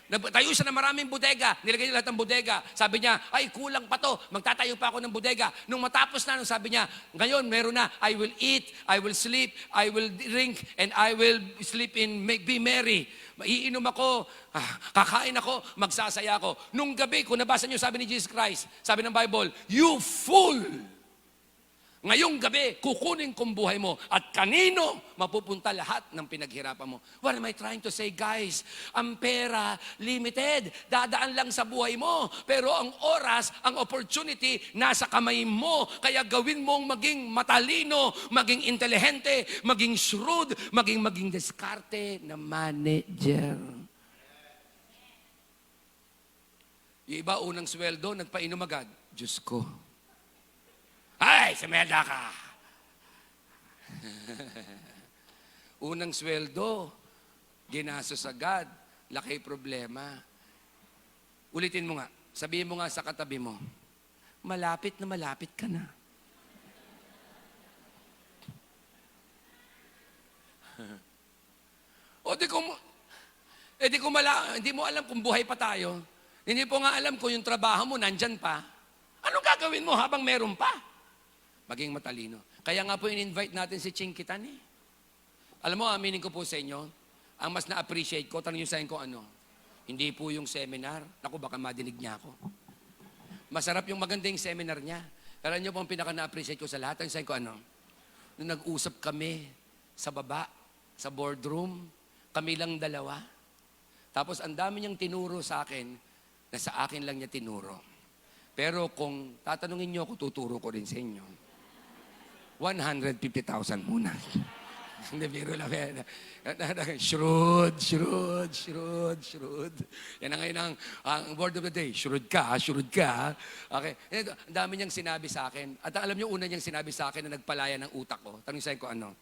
Nagtayo siya ng maraming bodega. Nilagay niya lahat ng bodega. Sabi niya, ay kulang pa to. Magtatayo pa ako ng bodega. Nung matapos na, sabi niya, ngayon meron na. I will eat, I will sleep, I will drink, and I will sleep in, be merry. Iinom ako, kakain ako, magsasaya ako. Nung gabi, kung nabasa niyo, sabi ni Jesus Christ, sabi ng Bible, you fool! Ngayong gabi, kukunin kong buhay mo at kanino mapupunta lahat ng pinaghirapan mo. What am I trying to say, guys? Ang pera, limited. Dadaan lang sa buhay mo. Pero ang oras, ang opportunity, nasa kamay mo. Kaya gawin mong maging matalino, maging intelihente, maging shrewd, maging diskarte na manager. Yung iba, unang sweldo, nagpainom agad. Diyos ko. Ay, sumeda ka. Unang sweldo, ginastos agad, laki problema. Ulitin mo nga, sabihin mo nga sa katabi mo, malapit na malapit ka na. Hindi mo alam kung buhay pa tayo. Hindi po nga alam kung yung trabaho mo nandyan pa. Anong gagawin mo habang meron pa? Maging matalino. Kaya nga po in-invite natin si Chinkitan eh. Alam mo, aminin ko po sa inyo, ang mas na-appreciate ko, tanong nyo sa akin kung ano, hindi po yung seminar. Naku, baka madinig niya ako. Masarap yung magandang seminar niya. Alam nyo po ang pinaka na-appreciate ko sa lahat, ang sa akin ko ano, nung nag-usap kami sa baba, sa boardroom, kami lang dalawa. Tapos ang dami niyang tinuro sa akin, na sa akin lang niya tinuro. Pero kung tatanungin niyo ako, tuturo ko rin sa inyo. 150,000 muna. Hindi, biro lang. Shrewd. Yan ang ngayon ang word of the day. Shrewd ka. Okay. Ang dami niyang sinabi sa akin. At alam niyo, una niyang sinabi sa akin na nagpalaya ng utak ko. Tanong sa'yo ko ano.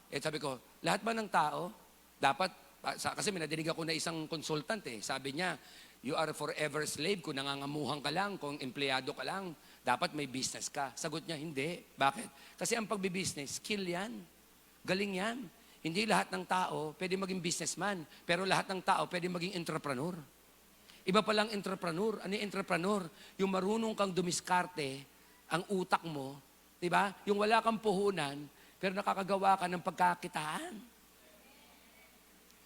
Sabi ko, lahat ba ng tao, dapat, kasi may nadinig ako na isang consultant sabi niya, you are forever slave kung nangangamuhan ka lang, kung empleyado ka lang. Dapat may business ka. Sagot niya, hindi. Bakit? Kasi ang pagbibusiness, skill yan. Galing yan. Hindi lahat ng tao pwede maging businessman, pero lahat ng tao pwede maging entrepreneur. Iba palang entrepreneur. Ano yung entrepreneur? Yung marunong kang dumiskarte ang utak mo, di ba? Yung wala kang puhunan, pero nakakagawa ka ng pagkakitaan.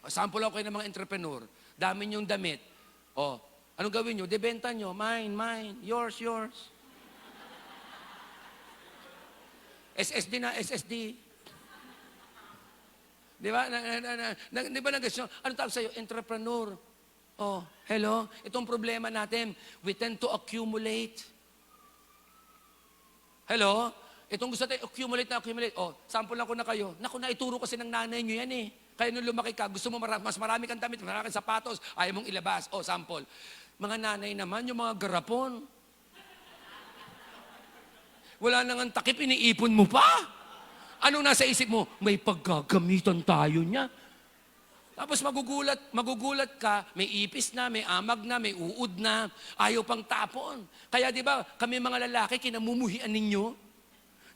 Sample ako kayo ng mga entrepreneur. Dami niyong damit. Anong gawin nyo? Debenta nyo. Mine. Yours. SSD na, SSD. Di ba? Di ba nag-guess nyo? Ano tawag sa'yo? Entrepreneur. Hello? Itong problema natin, we tend to accumulate. Hello? Itong gusto natin, accumulate. Sample lang ko na kayo. Naku, naituro kasi ng nanay nyo yan eh. Kaya nung lumaki ka, gusto mo mas marami kang damit, marami kang sapatos, ayaw mong ilabas. Sample. Mga nanay naman, yung mga garapon. Wala nang takip, iniipon mo pa. Anong nasa isip mo? May paggagamitan tayo niya. Tapos magugulat ka, may ipis na, may amag na, may uod na, ayaw pang tapon. Kaya di ba, kami mga lalaki, kinamumuhian ninyo.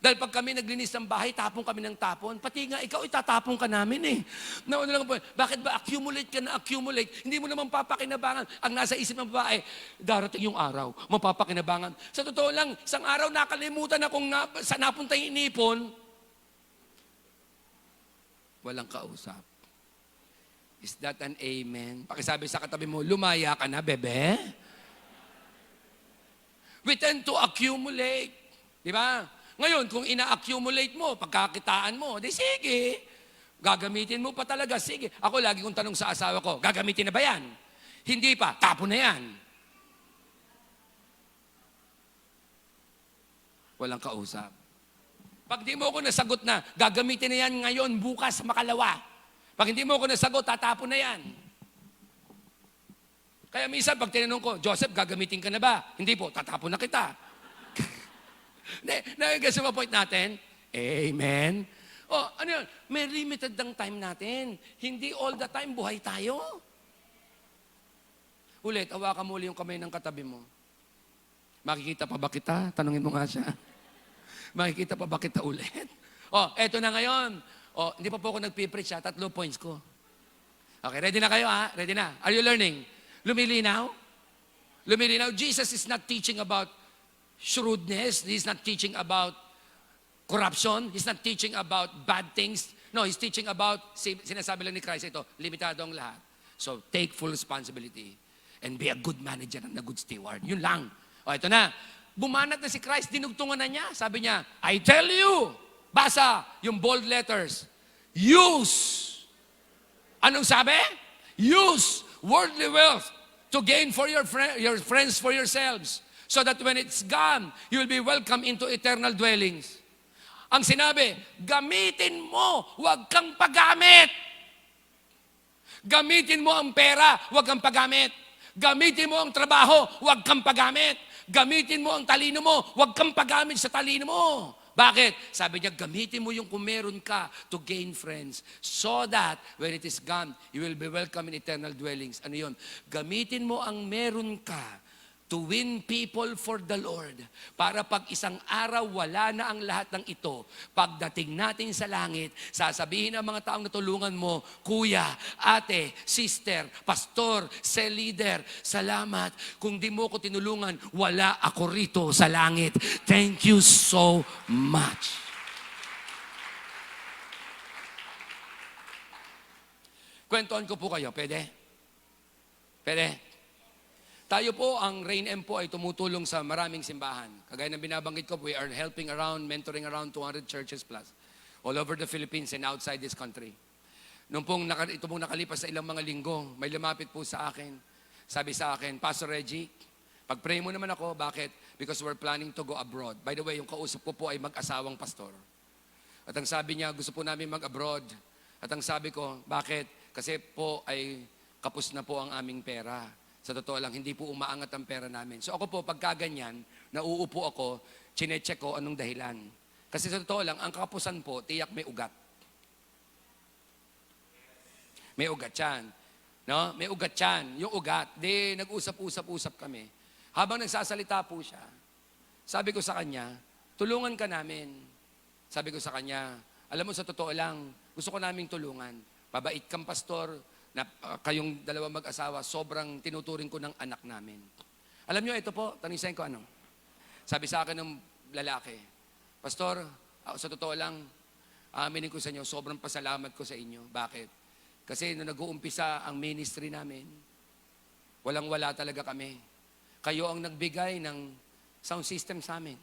Dahil pag kami naglinis ng bahay, tapon kami ng tapon. Pati nga, ikaw itatapon ka namin eh. Na, ano lang po, bakit ba accumulate ka na accumulate? Hindi mo naman papakinabangan. Ang nasa isip ng babae, darating yung araw, mapapakinabangan. Sa totoo lang, isang araw nakalimutan na kung saan napunta yung inipon, walang kausap. Is that an amen? Pakisabi sa katabi mo, lumaya ka na, bebe. We tend to accumulate. Di ba? Ngayon, kung ina-accumulate mo, pagkakitaan mo, di sige. Gagamitin mo pa talaga, sige. Ako lagi kong tanong sa asawa ko, gagamitin na ba yan? Hindi pa, tapo na yan. Walang kausap. Pag di mo ako nasagot na, gagamitin na yan ngayon, bukas, makalawa. Pag hindi mo ako nasagot, tatapon na yan. Kaya minsan, pag tinanong ko, Joseph, gagamitin ka na ba? Hindi po, tatapon na kita. Nagigasa mo point natin? Amen. Oh, ano yun? May limited ng time natin. Hindi all the time buhay tayo. Ulit, hawakan mo ulit yung kamay ng katabi mo. Makikita pa ba kita? Tanungin mo nga siya. Makikita pa ba kita ulit? Oh, eto na ngayon. Oh, hindi pa po ako nagpipreach ha. 3 points ko. Okay, ready na kayo ha? Ready na? Are you learning? Lumilinaw? Lumilinaw? Jesus is not teaching about shrewdness. He's not teaching about corruption. He's not teaching about bad things. No, He's teaching about, sinasabi lang ni Christ ito, limitado ang lahat. So, take full responsibility and be a good manager and a good steward. Yun lang. O, ito na. Bumanat na si Christ, dinugtungan na niya. Sabi niya, I tell you, basa yung bold letters, use. Anong sabi? Use worldly wealth to gain for your friends for yourselves. So that when it's gone, you will be welcome into eternal dwellings. Ang sinabi, gamitin mo, huwag kang paggamit. Gamitin mo ang pera, huwag kang paggamit. Gamitin mo ang trabaho, huwag kang paggamit. Gamitin mo ang talino mo, huwag kang paggamit sa talino mo. Bakit? Sabi niya, gamitin mo yung kung meron ka to gain friends. So that when it is gone, you will be welcome in eternal dwellings. Ano yun? Gamitin mo ang meron ka to win people for the Lord. Para pag isang araw, wala na ang lahat ng ito. Pagdating natin sa langit, sasabihin ng mga taong natulungan mo, kuya, ate, sister, pastor, cell leader, salamat. Kung di mo ko tinulungan, wala ako rito sa langit. Thank you so much. Kwentuhan ko po kayo, pwede? Pwede? Tayo po, ang Rain M po ay tumutulong sa maraming simbahan. Kagaya ng binabanggit ko, we are helping around, mentoring around 200 churches plus all over the Philippines and outside this country. Ito pong nakalipas sa ilang mga linggo, may lumapit po sa akin. Sabi sa akin, Pastor Reggie, pag-pray mo naman ako. Bakit? Because we're planning to go abroad. By the way, yung kausap ko po ay mag-asawang pastor. At ang sabi niya, gusto po namin mag-abroad. At ang sabi ko, bakit? Kasi po ay kapos na po ang aming pera. Sa totoo lang, hindi po umaangat ang pera namin. So ako po, pagkaganyan, nauupo ako, chinecheck ko anong dahilan. Kasi sa totoo lang, ang kapusan po, tiyak may ugat. May ugat yan. No? May ugat yan. Yung ugat, nag-usap-usap kami. Habang nagsasalita po siya, sabi ko sa kanya, tulungan ka namin. Sabi ko sa kanya, alam mo sa totoo lang, gusto ko naming tulungan. Mabait kang pastor, na kayong dalawa mag-asawa, sobrang tinuturing ko ng anak namin. Alam nyo, ito po, tanisayin ko ano. Sabi sa akin ng lalaki, Pastor, sa totoo lang, aminin ko sa inyo, sobrang pasalamat ko sa inyo. Bakit? Kasi nung nag-uumpisa ang ministry namin, walang-wala talaga kami. Kayo ang nagbigay ng sound system sa amin.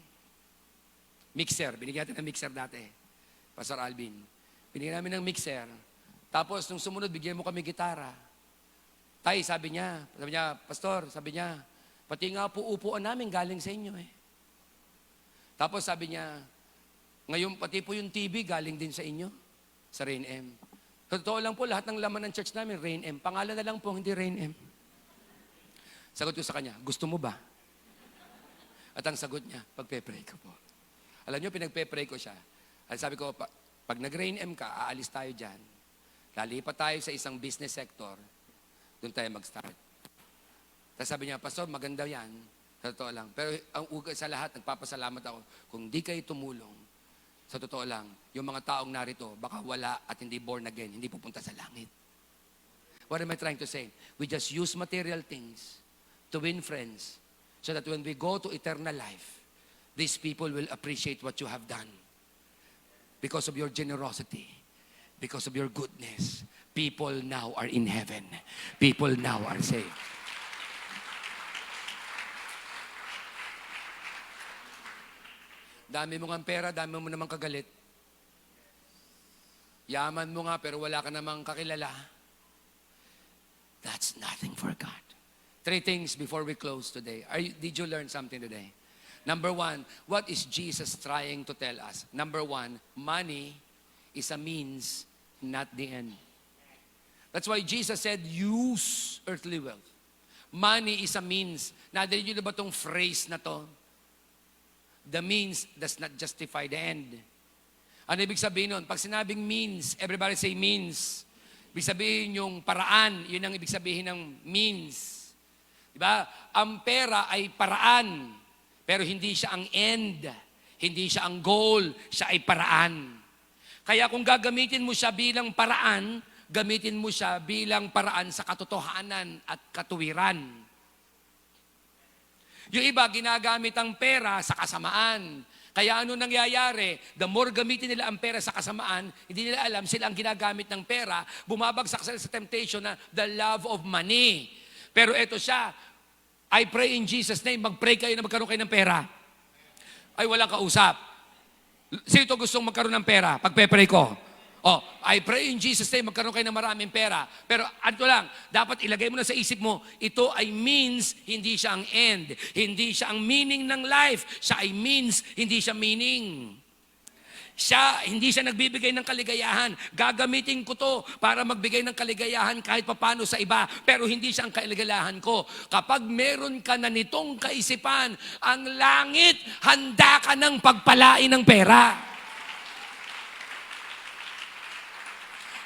Mixer, binigyan natin ng mixer dati. Pastor Alvin. Binigyan namin ng mixer. Tapos, nung sumunod, bigyan mo kami gitara. Tay, sabi niya, Pastor, sabi niya, pati nga po upuan namin galing sa inyo eh. Tapos sabi niya, ngayon pati po yung TV galing din sa inyo, sa Rain M. Totoo lang po, lahat ng laman ng church namin, Rain M. Pangalan na lang po, hindi Rain M. Sagot ko sa kanya, gusto mo ba? At ang sagot niya, pagpe-pray ko po. Alam niyo, pinagpe-pray ko siya. At sabi ko, pag nag-Rain M ka, aalis tayo dyan. Lalipat tayo sa isang business sector, doon tayo mag-start. Tapos sabi niya, Pastor, maganda yan. Sa totoo lang. Pero ang ugat sa lahat, nagpapasalamat ako. Kung di kayo tumulong, Sa totoo lang, yung mga taong narito, baka wala at hindi born again, hindi pupunta sa langit. What am I trying to say? We just use material things to win friends so that when we go to eternal life, these people will appreciate what you have done. Because of your generosity, because of your goodness, people now are in heaven. People now are saved. Dami mo nga pera, dami mo namang kagalit. Yaman mo nga pero wala ka namang kakilala. That's nothing for God. 3 things before we close today. Did you learn something today? Number 1, what is Jesus trying to tell us? Number 1, money is a means, not the end. That's why Jesus said, use earthly wealth. Money is a means. Nadinig niyo na ba itong phrase na to? The means does not justify the end. Ano ibig sabihin nun? Pag sinabing means, everybody say means. Ibig sabihin yung paraan, yun ang ibig sabihin ng means. Diba? Ang pera ay paraan. Pero hindi siya ang end. Hindi siya ang goal. Siya ay paraan. Kaya kung gagamitin mo siya bilang paraan, gamitin mo siya bilang paraan sa katotohanan at katuwiran. Yung iba, ginagamit ang pera sa kasamaan. Kaya ano nangyayari? The more gamitin nila ang pera sa kasamaan, hindi nila alam sila ang ginagamit ng pera, bumabagsak sila sa temptation na the love of money. Pero eto siya, I pray in Jesus' name, mag-pray kayo na magkaroon kayo ng pera. Ay, walang kausap. Sino ito gustong magkaroon ng pera? Pagpe-pray ko. Oh, I pray in Jesus' name, magkaroon kayo ng maraming pera. Pero ano lang, dapat ilagay mo na sa isip mo, ito ay means, hindi siya ang end. Hindi siya ang meaning ng life. Siya ay means, hindi siya meaning. Hindi siya nagbibigay ng kaligayahan. Gagamitin ko to para magbigay ng kaligayahan kahit papano sa iba. Pero hindi siya ang kaligayahan ko. Kapag meron ka na nitong kaisipan, ang langit, handa ka ng pagpalain ng pera.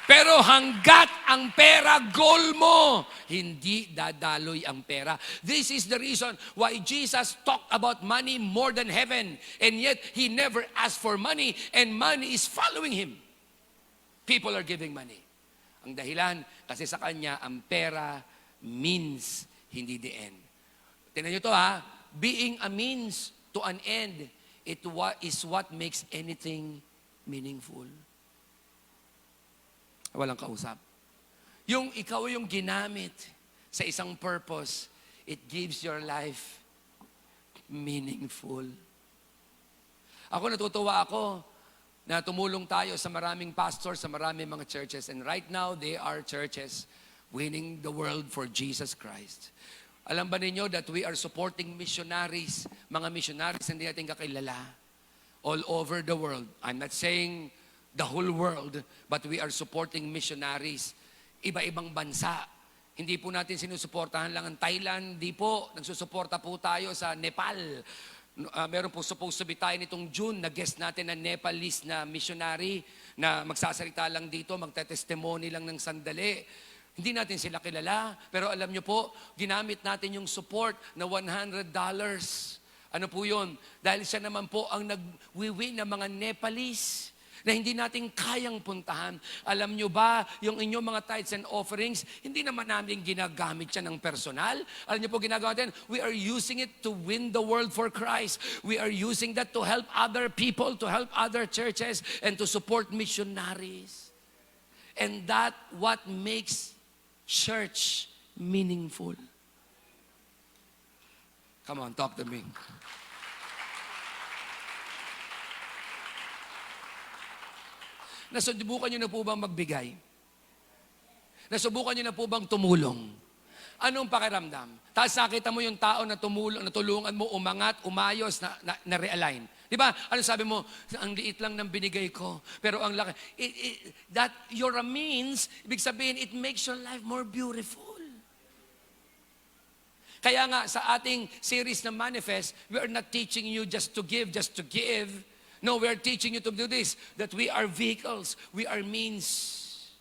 Pero hanggat ang pera goal mo, hindi dadaloy ang pera. This is the reason why Jesus talked about money more than heaven. And yet, He never asked for money and money is following Him. People are giving money. Ang dahilan, kasi sa Kanya, ang pera means, hindi the end. Tingnan nyo to ha, being a means to an end, is what makes anything meaningful. Walang kausap. Yung ikaw yung ginamit sa isang purpose, it gives your life meaningful. Ako natutuwa ako na tumulong tayo sa maraming pastors, sa maraming mga churches. And right now, they are churches winning the world for Jesus Christ. Alam ba ninyo that we are supporting missionaries, mga missionaries na hindi natin kakilala, all over the world. I'm not saying the whole world, but we are supporting missionaries. Iba-ibang bansa. Hindi po natin sinusuportahan lang ang Thailand. Hindi po. Nagsusuporta po tayo sa Nepal. Meron po supposed to be tayo nitong June na guest natin na Nepalese na missionary na magsasalita lang dito, magte-testimony lang ng sandali. Hindi natin sila kilala. Pero alam nyo po, ginamit natin yung support na $100. Ano po yun? Dahil siya naman po ang nag-win ng mga Nepalese na hindi natin kayang puntahan. Alam nyo ba, yung inyong mga tithes and offerings, hindi naman namin ginagamit siya ng personal. Alam nyo po, ginagawa natin, we are using it to win the world for Christ. We are using that to help other people, to help other churches, and to support missionaries. And that what makes church meaningful. Come on, talk to me. Nasubukan nyo na po bang magbigay? Nasubukan nyo na po bang tumulong? Anong pakiramdam? Tapos nakita mo yung tao na natulungan mo, umangat, umayos, na-realign. Di ba? Ano sabi mo? Ang liit lang ng binigay ko. Pero ang laki. That you're a means, ibig sabihin, it makes your life more beautiful. Kaya nga, sa ating series na Manifest, we are not teaching you just to give, No, we are teaching you to do this, that we are vehicles, we are means.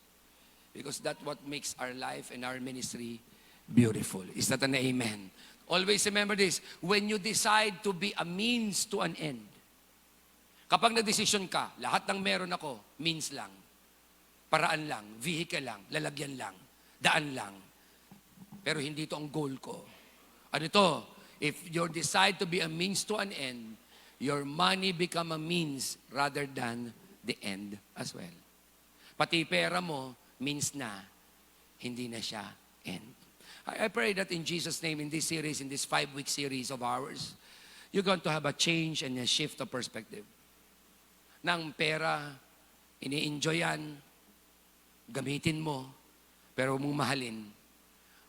Because that's what makes our life and our ministry beautiful. Is that an amen? Always remember this, when you decide to be a means to an end, Kapag nagdesisyon ka, lahat ng meron ako, means lang, paraan lang, vehicle lang, lalagyan lang, daan lang. Pero hindi ito ang goal ko. Ano ito? If you decide to be a means to an end, your money become a means rather than the end as well. Pati pera mo, means na, hindi na siya end. I pray that in Jesus' name, in this series, in this 5-week series of ours, you're going to have a change and a shift of perspective. Nang pera, ini-enjoy yan, gamitin mo, pero huwag mong mahalin.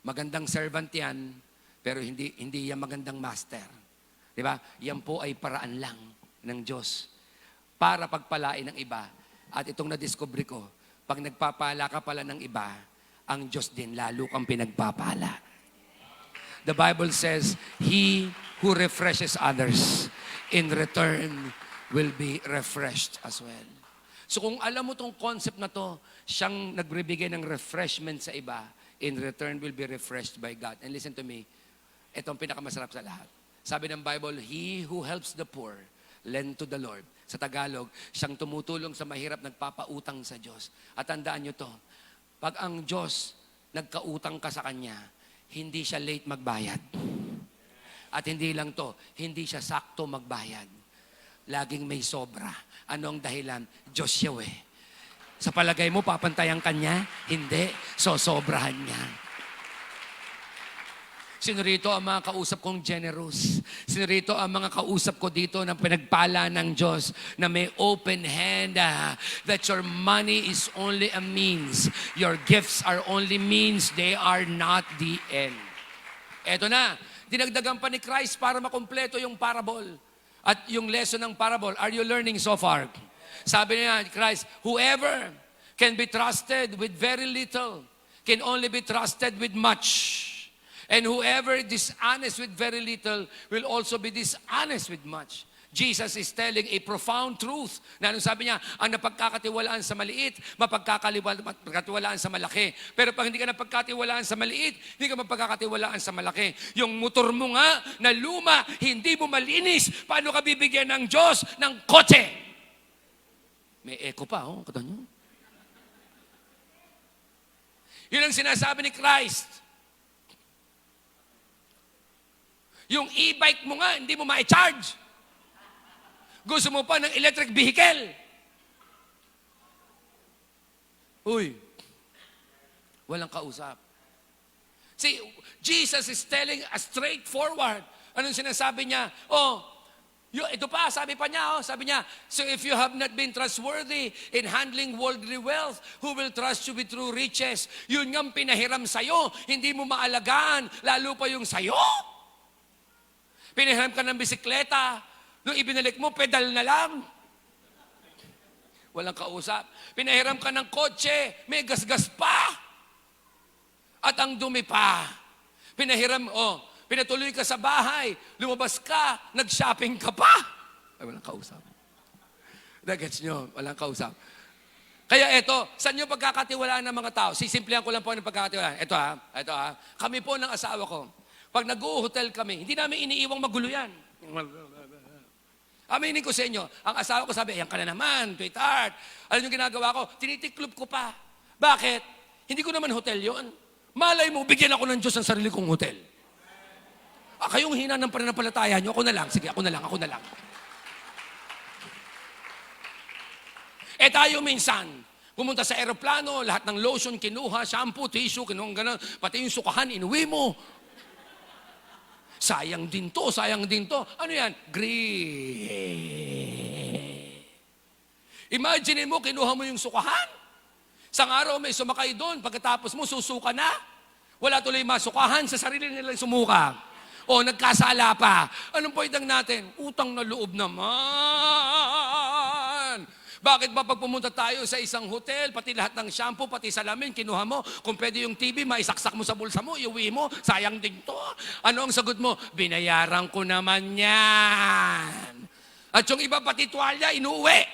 Magandang servant yan, pero hindi yan magandang master. Di ba? Yan po ay paraan lang ng Diyos para pagpalain ng iba. At itong na-discover ko, pag nagpapala ka pala ng iba, ang Diyos din lalo kang pinagpapala. The Bible says, He who refreshes others, in return, will be refreshed as well. So kung alam mo tong concept na to, siyang nagbibigay ng refreshment sa iba, in return will be refreshed by God. And listen to me, ito ang pinakamasarap sa lahat. Sabi ng Bible, He who helps the poor, lend to the Lord. Sa Tagalog, siyang tumutulong sa mahirap, nagpapautang sa Diyos. At tandaan nyo to, pag ang Diyos nagkautang ka sa Kanya, hindi siya late magbayad. At hindi lang to, hindi siya sakto magbayad. Laging may sobra. Ano ang dahilan? Diyos siya eh. Sa palagay mo, papantayan Kanya? Hindi. So, sobrahan niya. Sino rito ang mga kausap kong generous? Sino rito ang mga kausap ko dito na pinagpala ng Diyos na may open hand, that your money is only a means. Your gifts are only means. They are not the end. Eto na, dinagdagan pa ni Christ para makumpleto yung parable. At yung lesson ng parable, are you learning so far? Sabi niya, Christ, whoever can be trusted with very little can only be trusted with much. And whoever is dishonest with very little will also be dishonest with much. Jesus is telling a profound truth. Na sabi niya, ang napagkakatiwalaan sa maliit, mapagkakatiwalaan sa malaki. Pero pag hindi ka napagkatiwalaan sa maliit, hindi ka mapagkakatiwalaan sa malaki. Yung motor mo nga na luma, hindi mo malinis, paano ka bibigyan ng Diyos ng kotse? May echo pa, kata nyo. Yun ang sinasabi ni Christ. Yung e-bike mo nga, hindi mo ma-charge. Gusto mo pa ng electric vehicle. Uy, walang kausap. See, Jesus is telling a straightforward. Anong sinasabi niya? Ito pa, sabi niya, so if you have not been trustworthy in handling worldly wealth, who will trust you with true riches? Yun nga pinahiram sa'yo, hindi mo maalagaan, lalo pa yung sa'yo. Pinahiram ka ng bisikleta, nung ibinalik mo, pedal na lang. Walang kausap. Pinahiram ka ng kotse, may gasgas pa. At ang dumi pa. Pinatuloy ka sa bahay, lumabas ka, nag-shopping ka pa. Ay, walang kausap. Nagets nyo, walang kausap. Kaya ito, saan nyo pagkakatiwalaan ng mga tao? Sisimplihan ko lang po ang pagkakatiwalaan. Ito ha. Kami po ng asawa ko, pag nag-hotel kami, hindi namin iniiwang magulo yan. Aminin ko sa inyo, ang asawa ko sabi, ayan ka na naman, sweetheart. Alam yung ginagawa ko? Tinitiklop ko pa. Bakit? Hindi ko naman hotel yon. Malay mo, bigyan ako ng Diyos ng sarili kong hotel. Kayong hina ng pananampalataya nyo, ako na lang. Sige, ako na lang. Tayo minsan, pumunta sa aeroplano, lahat ng lotion kinuha, shampoo, tissue, kinuha gano'n, pati yung sukahan, inuwi mo. Sayang din to. Ano yan? Greed. Imagine mo, kinuha mo yung sukahan. Sang araw may sumakay doon, pagkatapos mo, susuka na. Wala tuloy masukahan, sa sarili nilang sumuka. Nagkasala pa. Anong point natin? Utang na loob naman. Bakit ba pag pumunta tayo sa isang hotel, pati lahat ng shampoo, pati salamin, kinuha mo, kung pwede yung TV, maisaksak mo sa bulsa mo, iuwi mo, sayang din to. Ano ang sagot mo? Binayaran ko naman yan. At yung iba pati tuwalya, inuwi.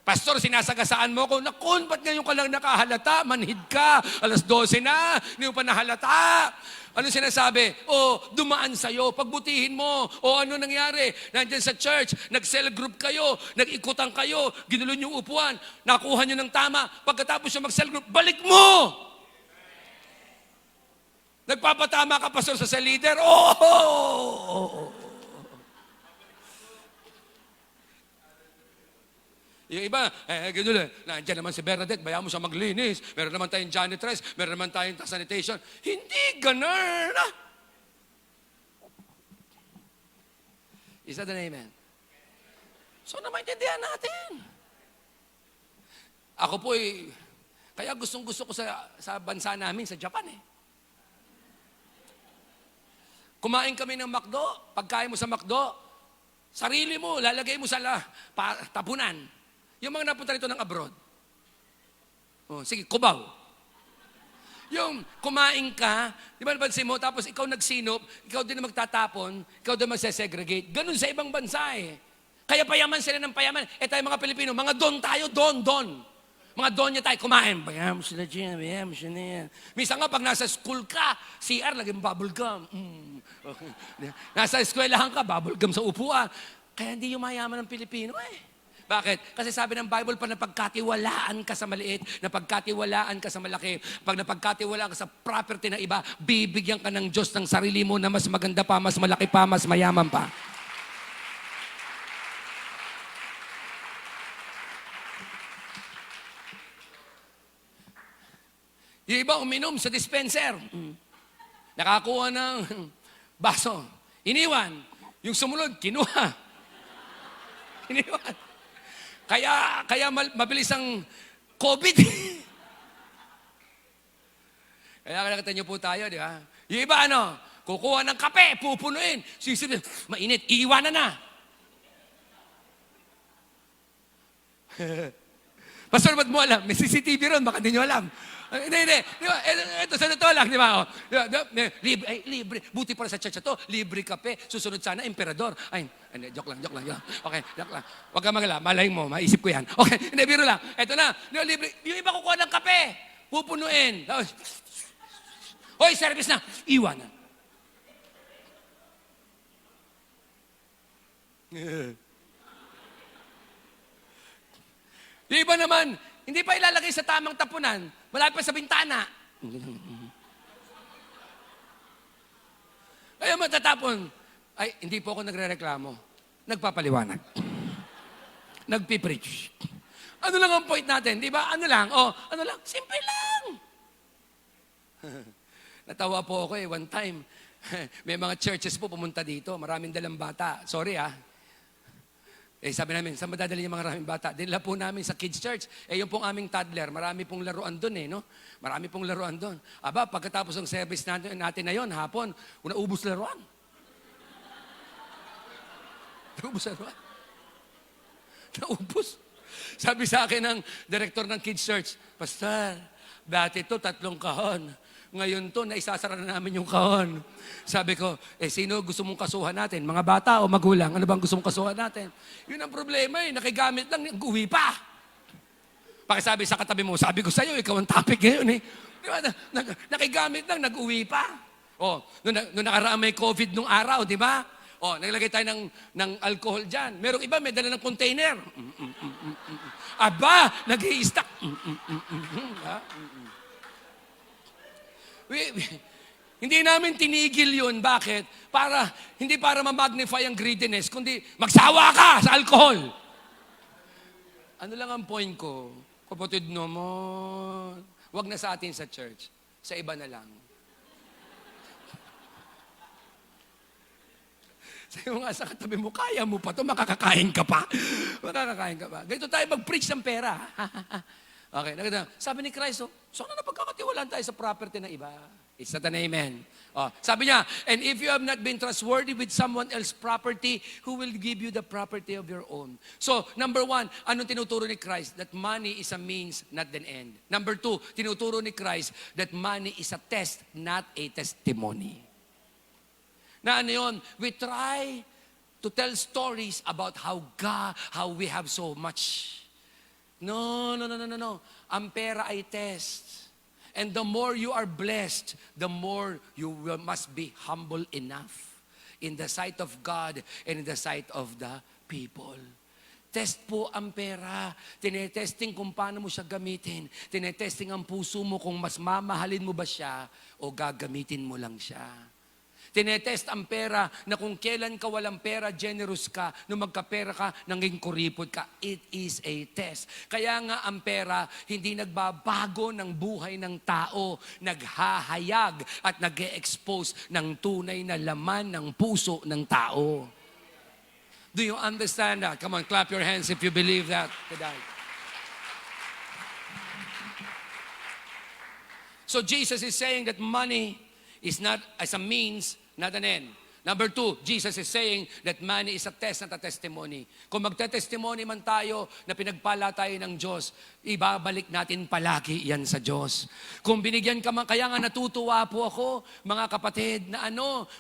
Pastor, sinasagasaan mo ako. Nakun, ba't ngayon ka lang nakahalata? Manhid ka. 12:00 na. Hindi mo pa nahalata. Ano sinasabi? Dumaan sa'yo. Pagbutihin mo. Ano nangyari? Nandyan sa church, nag-cell group kayo, nag-ikutan kayo, ginulo yung upuan, nakuha nyo ng tama. Pagkatapos yung mag-cell group, balik mo! Nagpapatama ka, pastor, sa cell leader? Yung iba, ganun lang, nandiyan naman si Bernadette, bayaan mo siya maglinis. Meron naman tayong janitress, meron naman tayong sanitation. Hindi ganun. Is that an amen? So na maintindihan natin. Ako po kaya gustong-gusto ko sa bansa namin, sa Japan Kumain kami ng McDo, pagkain mo sa McDo, sarili mo, lalagay mo sa tapunan. Yung mga napunta rito ng abroad. Sige, Cubao. Yung kumain ka, di ba napansin mo, tapos ikaw nagsinop, ikaw din magtatapon, ikaw din magsesegregate. Ganun sa ibang bansa Kaya payaman sila ng payaman. Tayo mga Pilipino, mga don tayo, don. Mga don niya tayo, kumain. Bayam sila dyan, bayam sila yan. Minsan nga, pag nasa school ka, CR, laging bubble gum. Nasa eskwelahan ka, bubble gum sa upuan. Kaya hindi yung mayaman ng Pilipino Bakit? Kasi sabi ng Bible, pag napagkatiwalaan ka sa maliit, napagkatiwalaan ka sa malaki, pag napagkatiwalaan ka sa property na iba, bibigyan ka ng Diyos ng sarili mo na mas maganda pa, mas malaki pa, mas mayaman pa. Yung iba uminom sa dispenser. Nakakuha ng baso. Iniwan. Yung sumunod, kinuha. Iniwan. Kaya mabilis ang COVID. Kaya nakita niyo po tayo, di ba? Yung iba kukuha ng kape, pupunuin. Sisilip, mainit, iiwanan na. Pastor, ba't mo alam? May CCTV ron, baka di nyo alam. Hindi. Di ba? Ito sa totoo lang, di ba? Libre. Buti pala sa church ito, libre kape. Susunod sana, emperador. Joke lang. Okay, joke lang. Huwag ka magala, malay mo, maisip ko yan. Okay, hindi, biro lang. Ito na, libre. Yung iba kukuha ng kape, pupunuin. Hoy, service na. Iwanan. Yung iba naman, hindi pa ilalagay sa tamang tapunan. Malapit pa sa bintana. Kaya matatapon. Hindi po ako nagre-reklamo. Nagpapaliwanag. Nagpipreach. Ano lang ang point natin? Di ba? Ano lang? Simple lang. Natawa po ako one time. May mga churches po pumunta dito. Maraming dalang bata. Sorry sabi namin, saan madadali yung mga maraming bata? Dinala po namin sa kids church. Yung pong aming toddler, marami pong laruan doon no? Marami pong laruan doon. Pagkatapos ng service natin na yon, hapon, naubos laruan. Naubos. Sabi sa akin ng director ng kids church, Pastor, dati to 3 kahon. Ngayon to, naisasara na namin yung kahon. Sabi ko, sino gusto mong kasuhan natin? Mga bata o magulang? Ano bang gusto mong kasuhan natin? Yun ang problema nakigamit lang, nag-uwi pa. Pakisabi sa katabi mo, sabi ko sa'yo, ikaw ang topic ngayon Di ba? Nakigamit lang, nag-uwi pa. Nung nakaraan may COVID nung araw, di ba? Naglagay tayo ng alcohol dyan. Merong iba, may dala ng container. Nag-i-stack. Hindi namin tinigil yun. Bakit? Hindi para ma-magnify ang greediness, kundi magsawa ka sa alcohol. Ano lang ang point ko? Kapatid naman, wag na sa atin sa church. Sa iba na lang. Sabi mo nga sa katabi mo, kaya mo pa to, makakakain ka pa. Ganito tayo mag-preach ng pera. Okay, sabi ni Christ, saan na pagkakatiwalaan tayo sa property na iba? It's not an amen. Sabi niya, and if you have not been trustworthy with someone else's property, who will give you the property of your own? So, number 1, anong tinuturo ni Christ? That money is a means, not an end. Number 2, tinuturo ni Christ that money is a test, not a testimony. Na ano yun? We try to tell stories about how we have so much. No, no, no, no, no, no. Ang pera ay test. And the more you are blessed, the more must be humble enough in the sight of God and in the sight of the people. Test po ang pera. Tinetesting kung paano mo siya gamitin. Tinetesting ang puso mo kung mas mamahalin mo ba siya o gagamitin mo lang siya. Tinetest ang pera na kung kailan ka walang pera, generous ka. Nung magkapera ka, nanging kuripot ka. It is a test. Kaya nga ang pera, hindi nagbabago ng buhay ng tao. Naghahayag at nag-e-expose ng tunay na laman ng puso ng tao. Do you understand that? Come on, clap your hands if you believe that today. So Jesus is saying that money is not as a means, not an end. Number 2, Jesus is saying that money is a test, not a testimony. Kung magte-testimony man tayo na pinagpala tayo ng Diyos, ibabalik natin palagi yan sa Diyos. Kung binigyan ka man, kaya nga natutuwa po ako, mga kapatid, na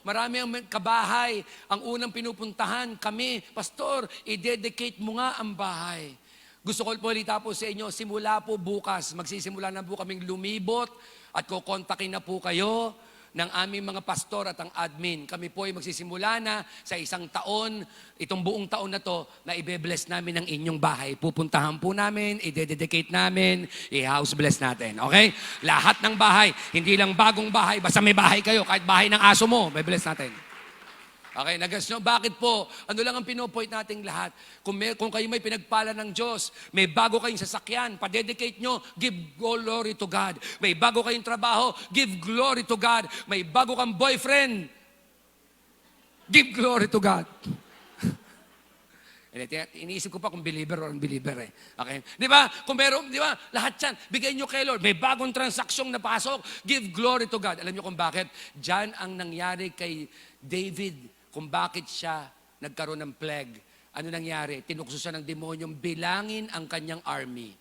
marami ang kabahay. Ang unang pinupuntahan kami, Pastor, i-dedicate mo nga ang bahay. Gusto ko po ulit po sa inyo, simula po bukas, magsisimula na po kaming lumibot at kukontakin na po kayo ng aming mga pastor at ang admin. Kami po ay magsisimula na sa isang taon, itong buong taon na to, na ibe-bless namin ang inyong bahay. Pupuntahan po namin, i-dedicate namin, i-house bless natin. Okay? Lahat ng bahay, hindi lang bagong bahay, basta may bahay kayo, kahit bahay ng aso mo, i-bless natin. Okay, nagas nyo, bakit po? Ano lang ang pinopoint nating lahat? Kung kayo may pinagpala ng Diyos, may bago kayong sasakyan, padedicate nyo, give glory to God. May bago kayong trabaho, give glory to God. May bago kang boyfriend, give glory to God. Iniisip ko pa kung believer or unbeliever eh. Okay? Di ba? Kung meron, di ba? Lahat yan, bigay nyo kay Lord. May bagong transaksyong napasok, give glory to God. Alam nyo kung bakit? Diyan ang nangyari kay David, kung bakit siya nagkaroon ng plague. Ano nangyari? Tinukso siya ng demonyong bilangin ang kanyang army.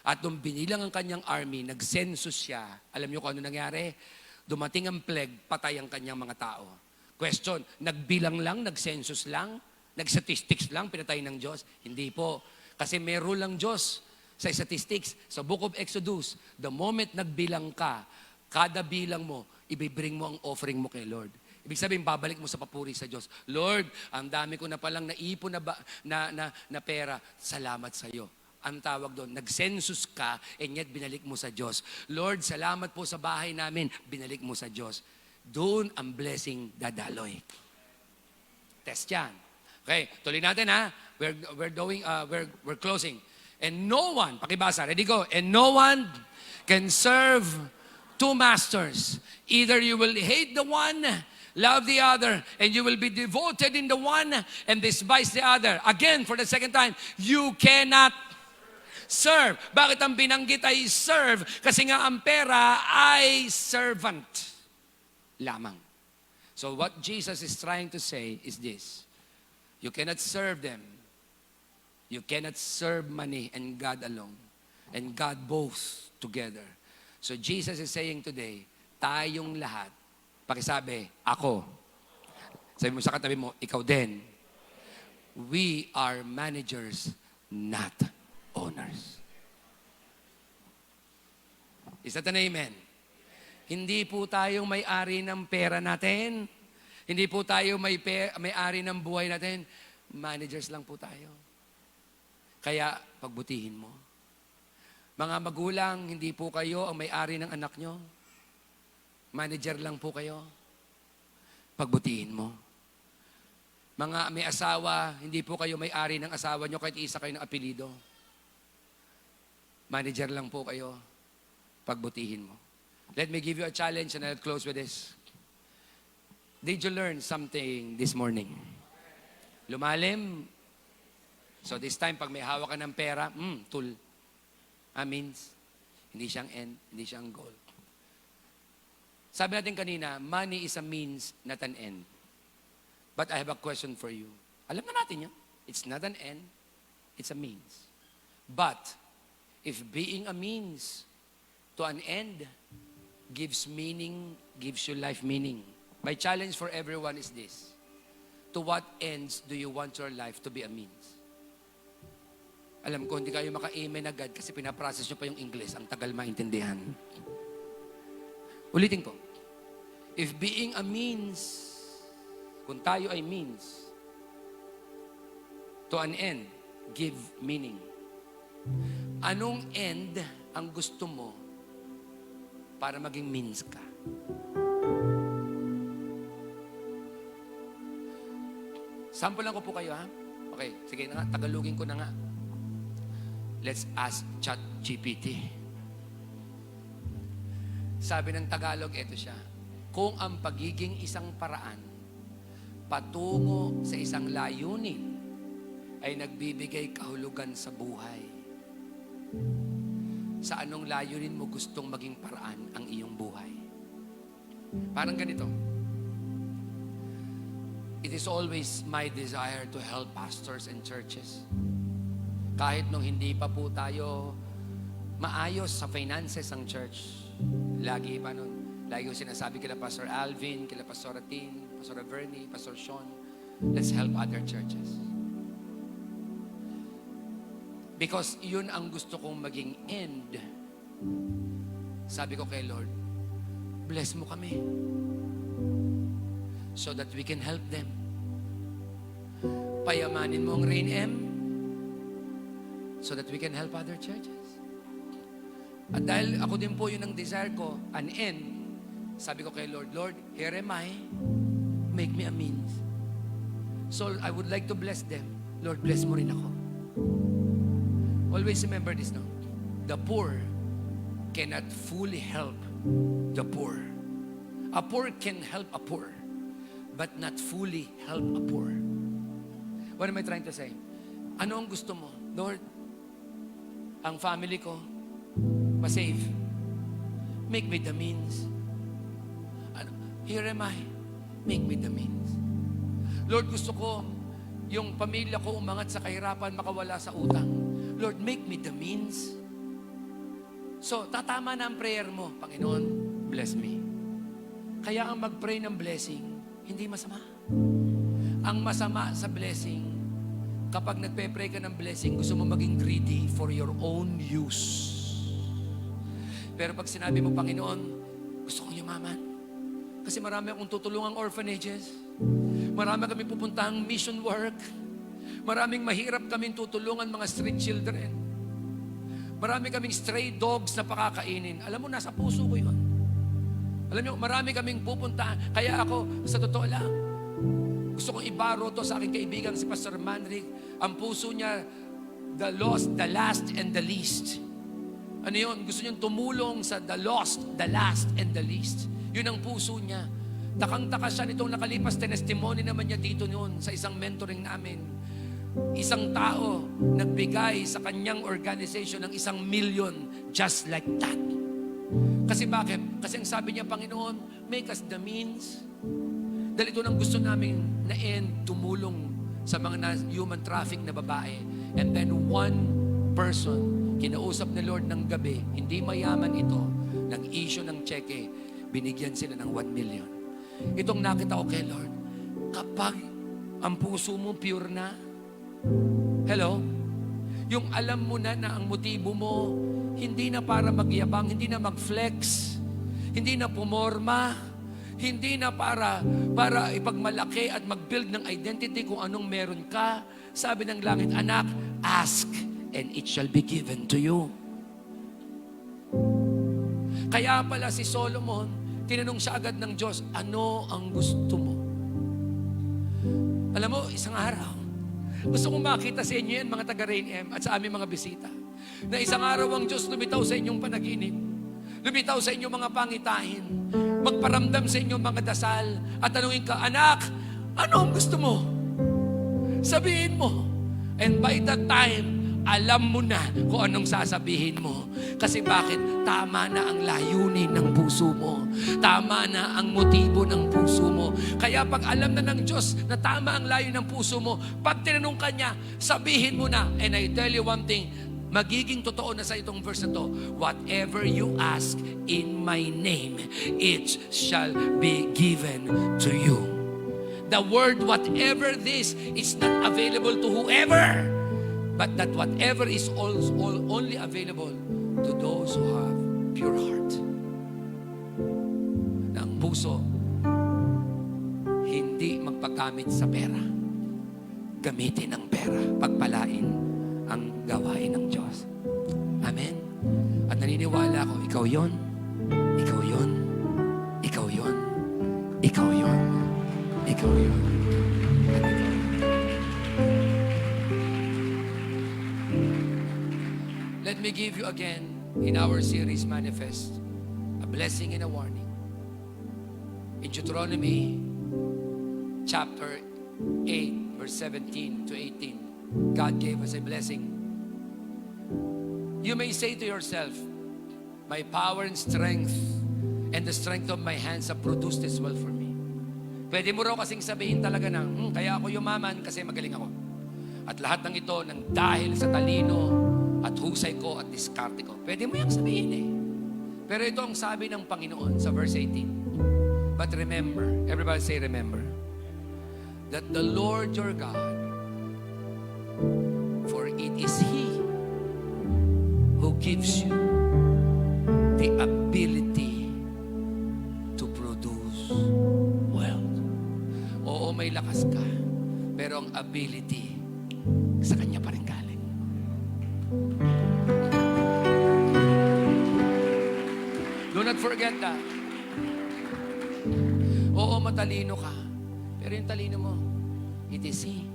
At nung binilang ang kanyang army, nag-census siya. Alam niyo kung ano nangyari? Dumating ang plague, patay ang kanyang mga tao. Question, nagbilang lang, nag-census lang, nag-statistics lang, pinatay ng Diyos? Hindi po. Kasi meron lang Diyos sa statistics. Sa Book of Exodus, the moment nagbilang ka, kada bilang mo, ibibring mo ang offering mo kay Lord. Ibig sabihin, babalik mo sa papuri sa Diyos. Lord, ang dami ko na palang naipon na pera. Salamat sa iyo. Ang tawag doon, nag-census ka, and yet binalik mo sa Diyos. Lord, salamat po sa bahay namin, binalik mo sa Diyos. Doon ang blessing dadaloy. Test yan. Okay, tuloy natin ha. We're closing. And no one, pakibasa, ready go. And no one can serve two masters. Either you will hate the one, love the other, and you will be devoted in the one and despise the other. Again, for the second time, you cannot serve. Bakit ang binanggit ay serve? Kasi nga ang pera ay servant lamang. So what Jesus is trying to say is this. You cannot serve them. You cannot serve money and God alone. And God both together. So Jesus is saying today, tayong lahat, pakisabi, ako. Sabi mo sa katabi mo, ikaw din. We are managers, not owners. Is that an amen? Hindi po tayong may-ari ng pera natin. Hindi po tayo may-ari ng buhay natin. Managers lang po tayo. Kaya, pagbutihin mo. Mga magulang, hindi po kayo ang may-ari ng anak nyo. Manager lang po kayo. Pagbutihin mo. Mga may asawa, hindi po kayo may-ari ng asawa nyo kahit isa kayo ng apelido. Manager lang po kayo. Pagbutihin mo. Let me give you a challenge and I'll close with this. Did you learn something this morning? Lumalim? So this time, pag may hawak ka ng pera, tool. Means, hindi siyang end, hindi siyang goal. Sabi natin kanina, money is a means, not an end. But I have a question for you. Alam na natin yan. It's not an end, it's a means. But, if being a means to an end gives meaning, gives you life meaning, my challenge for everyone is this. To what ends do you want your life to be a means? Alam ko, hindi kayo maka-amen agad kasi pinaprocess nyo pa yung English. Ang tagal maintindihan. Ulitin ko. If being a means, kung tayo ay means, to an end, give meaning. Anong end ang gusto mo para maging means ka? Sample lang ko po kayo, ha? Okay, sige na nga, Tagalogin ko na nga. Let's ask ChatGPT. Sabi ng Tagalog, ito siya. Kung ang pagiging isang paraan patungo sa isang layunin ay nagbibigay kahulugan sa buhay, sa anong layunin mo gustong maging paraan ang iyong buhay? Parang ganito. It is always my desire to help pastors and churches. Kahit nung hindi pa po tayo maayos sa finances ng church, lagi pa nun, lagi ko sinasabi kila Pastor Alvin, kila Pastor Atin, Pastor Bernie, Pastor Sean, let's help other churches. Because yun ang gusto kong maging end. Sabi ko kay Lord, bless mo kami so that we can help them. Payamanin mo ang Rain M so that we can help other churches. At dahil ako din po yun ang desire ko, an end, sabi ko kay Lord, Lord, here am I, make me a means. So I would like to bless them. Lord, bless mo rin ako. Always remember this, no? The poor cannot fully help the poor. A poor can help a poor, but not fully help a poor. What am I trying to say? Ano ang gusto mo? Lord, ang family ko, masave. Make me the means. Here am I. Make me the means. Lord, gusto ko yung pamilya ko umangat sa kahirapan, makawala sa utang. Lord, make me the means. So, tatama na ang prayer mo. Panginoon, bless me. Kaya ang mag-pray ng blessing, hindi masama. Ang masama sa blessing, kapag nagpe-pray ka ng blessing, gusto mo maging greedy for your own use. Pero pag sinabi mo, Panginoon, gusto kong yumaman. Kasi marami akong tutulungang orphanages. Marami kami pupuntahang mission work. Maraming mahirap kaming tutulungan mga street children. Marami kaming stray dogs na pakakainin. Alam mo, nasa puso ko yun. Alam niyo, marami kaming pupuntahan. Kaya ako, sa totoo lang, gusto kong ibaro to sa aking kaibigan si Pastor Manric. Ang puso niya, the lost, the last, and the least. Ano yun? Gusto niyang tumulong sa the lost, the last, and the least. Yun ang puso niya. Takang-taka siya nitong nakalipas, testimony naman niya dito noon sa isang mentoring namin. Isang tao nagbigay sa kanyang organization ng 1 million just like that. Kasi bakit? Kasi ang sabi niya, Panginoon, make us the means. Dahil ito nang gusto namin na end, tumulong sa mga human traffic na babae. And then one person, kinausap ni Lord ng gabi, hindi mayaman ito, nag-issue ng cheque, binigyan sila ng 1 million. Itong nakita ko kay Lord, kapag ang puso mo pure na, hello? Yung alam mo na ang motibo mo, hindi na para magyabang, hindi na mag-flex, hindi na pumorma, hindi na para ipagmalaki at mag-build ng identity kung anong meron ka. Sabi ng langit, anak, ask and it shall be given to you. Kaya pala si Solomon, tinanong siya agad ng Diyos, ano ang gusto mo? Alam mo, isang araw, gusto kong makita sa inyo yan, mga taga-Rain M at sa aming mga bisita, na isang araw ang Diyos lumitaw sa inyong panaginip, lumitaw sa inyong mga pangitain, magparamdam sa inyong mga dasal, at tanungin ka, anak, ano ang gusto mo? Sabihin mo. And by that time, alam mo na kung anong sasabihin mo. Kasi bakit? Tama na ang layunin ng puso mo. Tama na ang motibo ng puso mo. Kaya pag alam na ng Diyos na tama ang layunin ng puso mo, pag tinanong ka niya, sabihin mo na. And I tell you one thing, magiging totoo na sa itong verse na to, whatever you ask in my name, it shall be given to you. The word whatever this is not available to whoever, but that whatever is only available to those who have pure heart. Na ang puso, hindi magpagamit sa pera. Gamitin ang pera, pagpalain ang gawain ng Diyos. Amen? At naniniwala ako, ikaw yon, ikaw yon, ikaw yon, ikaw yon, ikaw yon. Let me give you again, in our series Manifest, a blessing and a warning. In Deuteronomy chapter 8, verse 17 to 18, God gave us a blessing. You may say to yourself, my power and strength and the strength of my hands have produced this well for me. Pwede mo raw kasing sabihin talaga ng, kaya ako yumaman kasi magaling ako. At lahat ng ito nang dahil sa talino at husay ko at diskarte ko. Pwede mo yung sabihin eh. Pero ito ang sabi ng Panginoon sa verse 18. But remember, everybody say remember, that the Lord your God, for it is He who gives you the ability to produce wealth. Oo, may lakas ka, pero ang ability sa Kanya pa rin galing. Do not forget that. Oo, matalino ka. Pero yung talino mo, it is He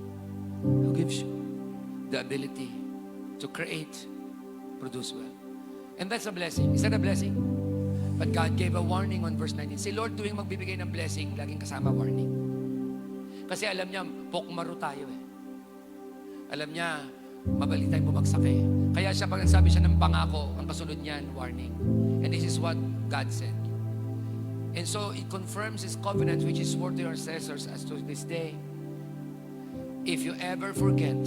who gives you the ability to create, produce wealth. And that's a blessing. Is that a blessing? But God gave a warning on verse 19. Si Lord tuwing magbibigay ng blessing, laging kasama warning. Kasi alam niya, pokmaro tayo eh. Alam niya, mabalik tayong bumagsak eh. Kaya siya, pag nagsabi siya ng pangako, ang kasunod niyan, warning. And this is what God said. And so, it confirms His covenant, which is swore to your ancestors as to this day. If you ever forget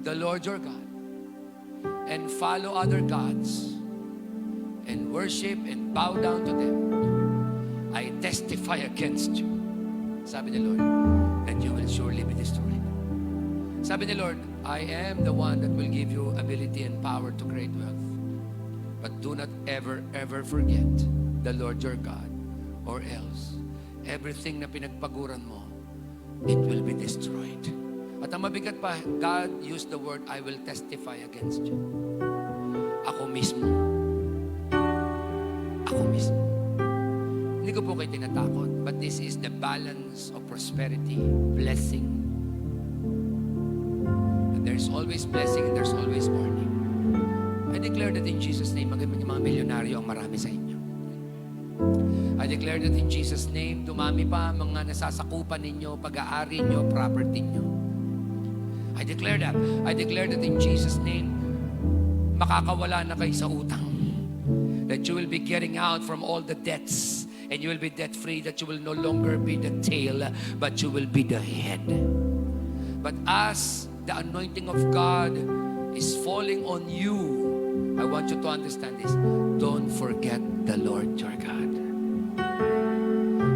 the Lord your God, and follow other gods, and worship and bow down to them, I testify against you, sabi ni Lord, that you will surely be destroyed. Sabi ni Lord, I am the one that will give you ability and power to create wealth. But do not ever forget the Lord your God, or else everything na pinagpaguran mo, it will be destroyed. At ang mabigat pa, God used the word, I will testify against you. Ako mismo. Ako mismo. Hindi ko po kayo tinatakot, but this is the balance of prosperity, blessing. And there's always blessing and there's always warning. I declare that in Jesus' name, maging mga milyonaryo ang marami sa inyo. I declare that in Jesus' name, dumami pa mga nasasakupan ninyo, pag-aari nyo, property nyo. I declare that. I declare that in Jesus' name, makakawala na kayo sa utang. That you will be getting out from all the debts and you will be debt-free, that you will no longer be the tail, but you will be the head. But as the anointing of God is falling on you, I want you to understand this. Don't forget the Lord your God.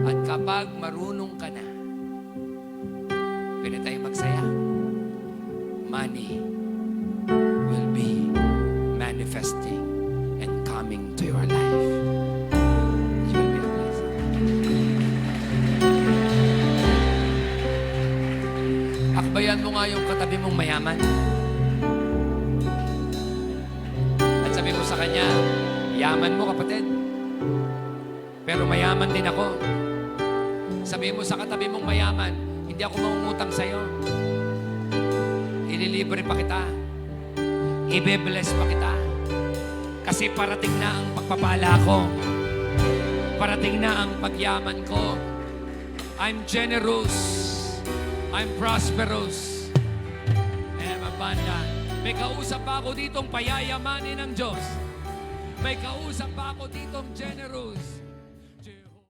At kapag marunong ka na, pwede tayong magsaya. Money will be manifesting and coming to your life. You will be a blessing. Akbayan mo nga yung katabi mong mayaman. At sabi mo sa kanya, yaman mo kapatid, pero mayaman din ako. Sabi mo sa katabi mong mayaman, hindi ako mangungutang sa'yo. Ililibre pa kita. Ibe-bless pa kita. Kasi parating na ang pagpapala ko. Parating na ang pagyaman ko. I'm generous. I'm prosperous. And I'm abundant. May kausap pa ako ditong payayamanin ng Diyos. May kausap pa ako ditong generous.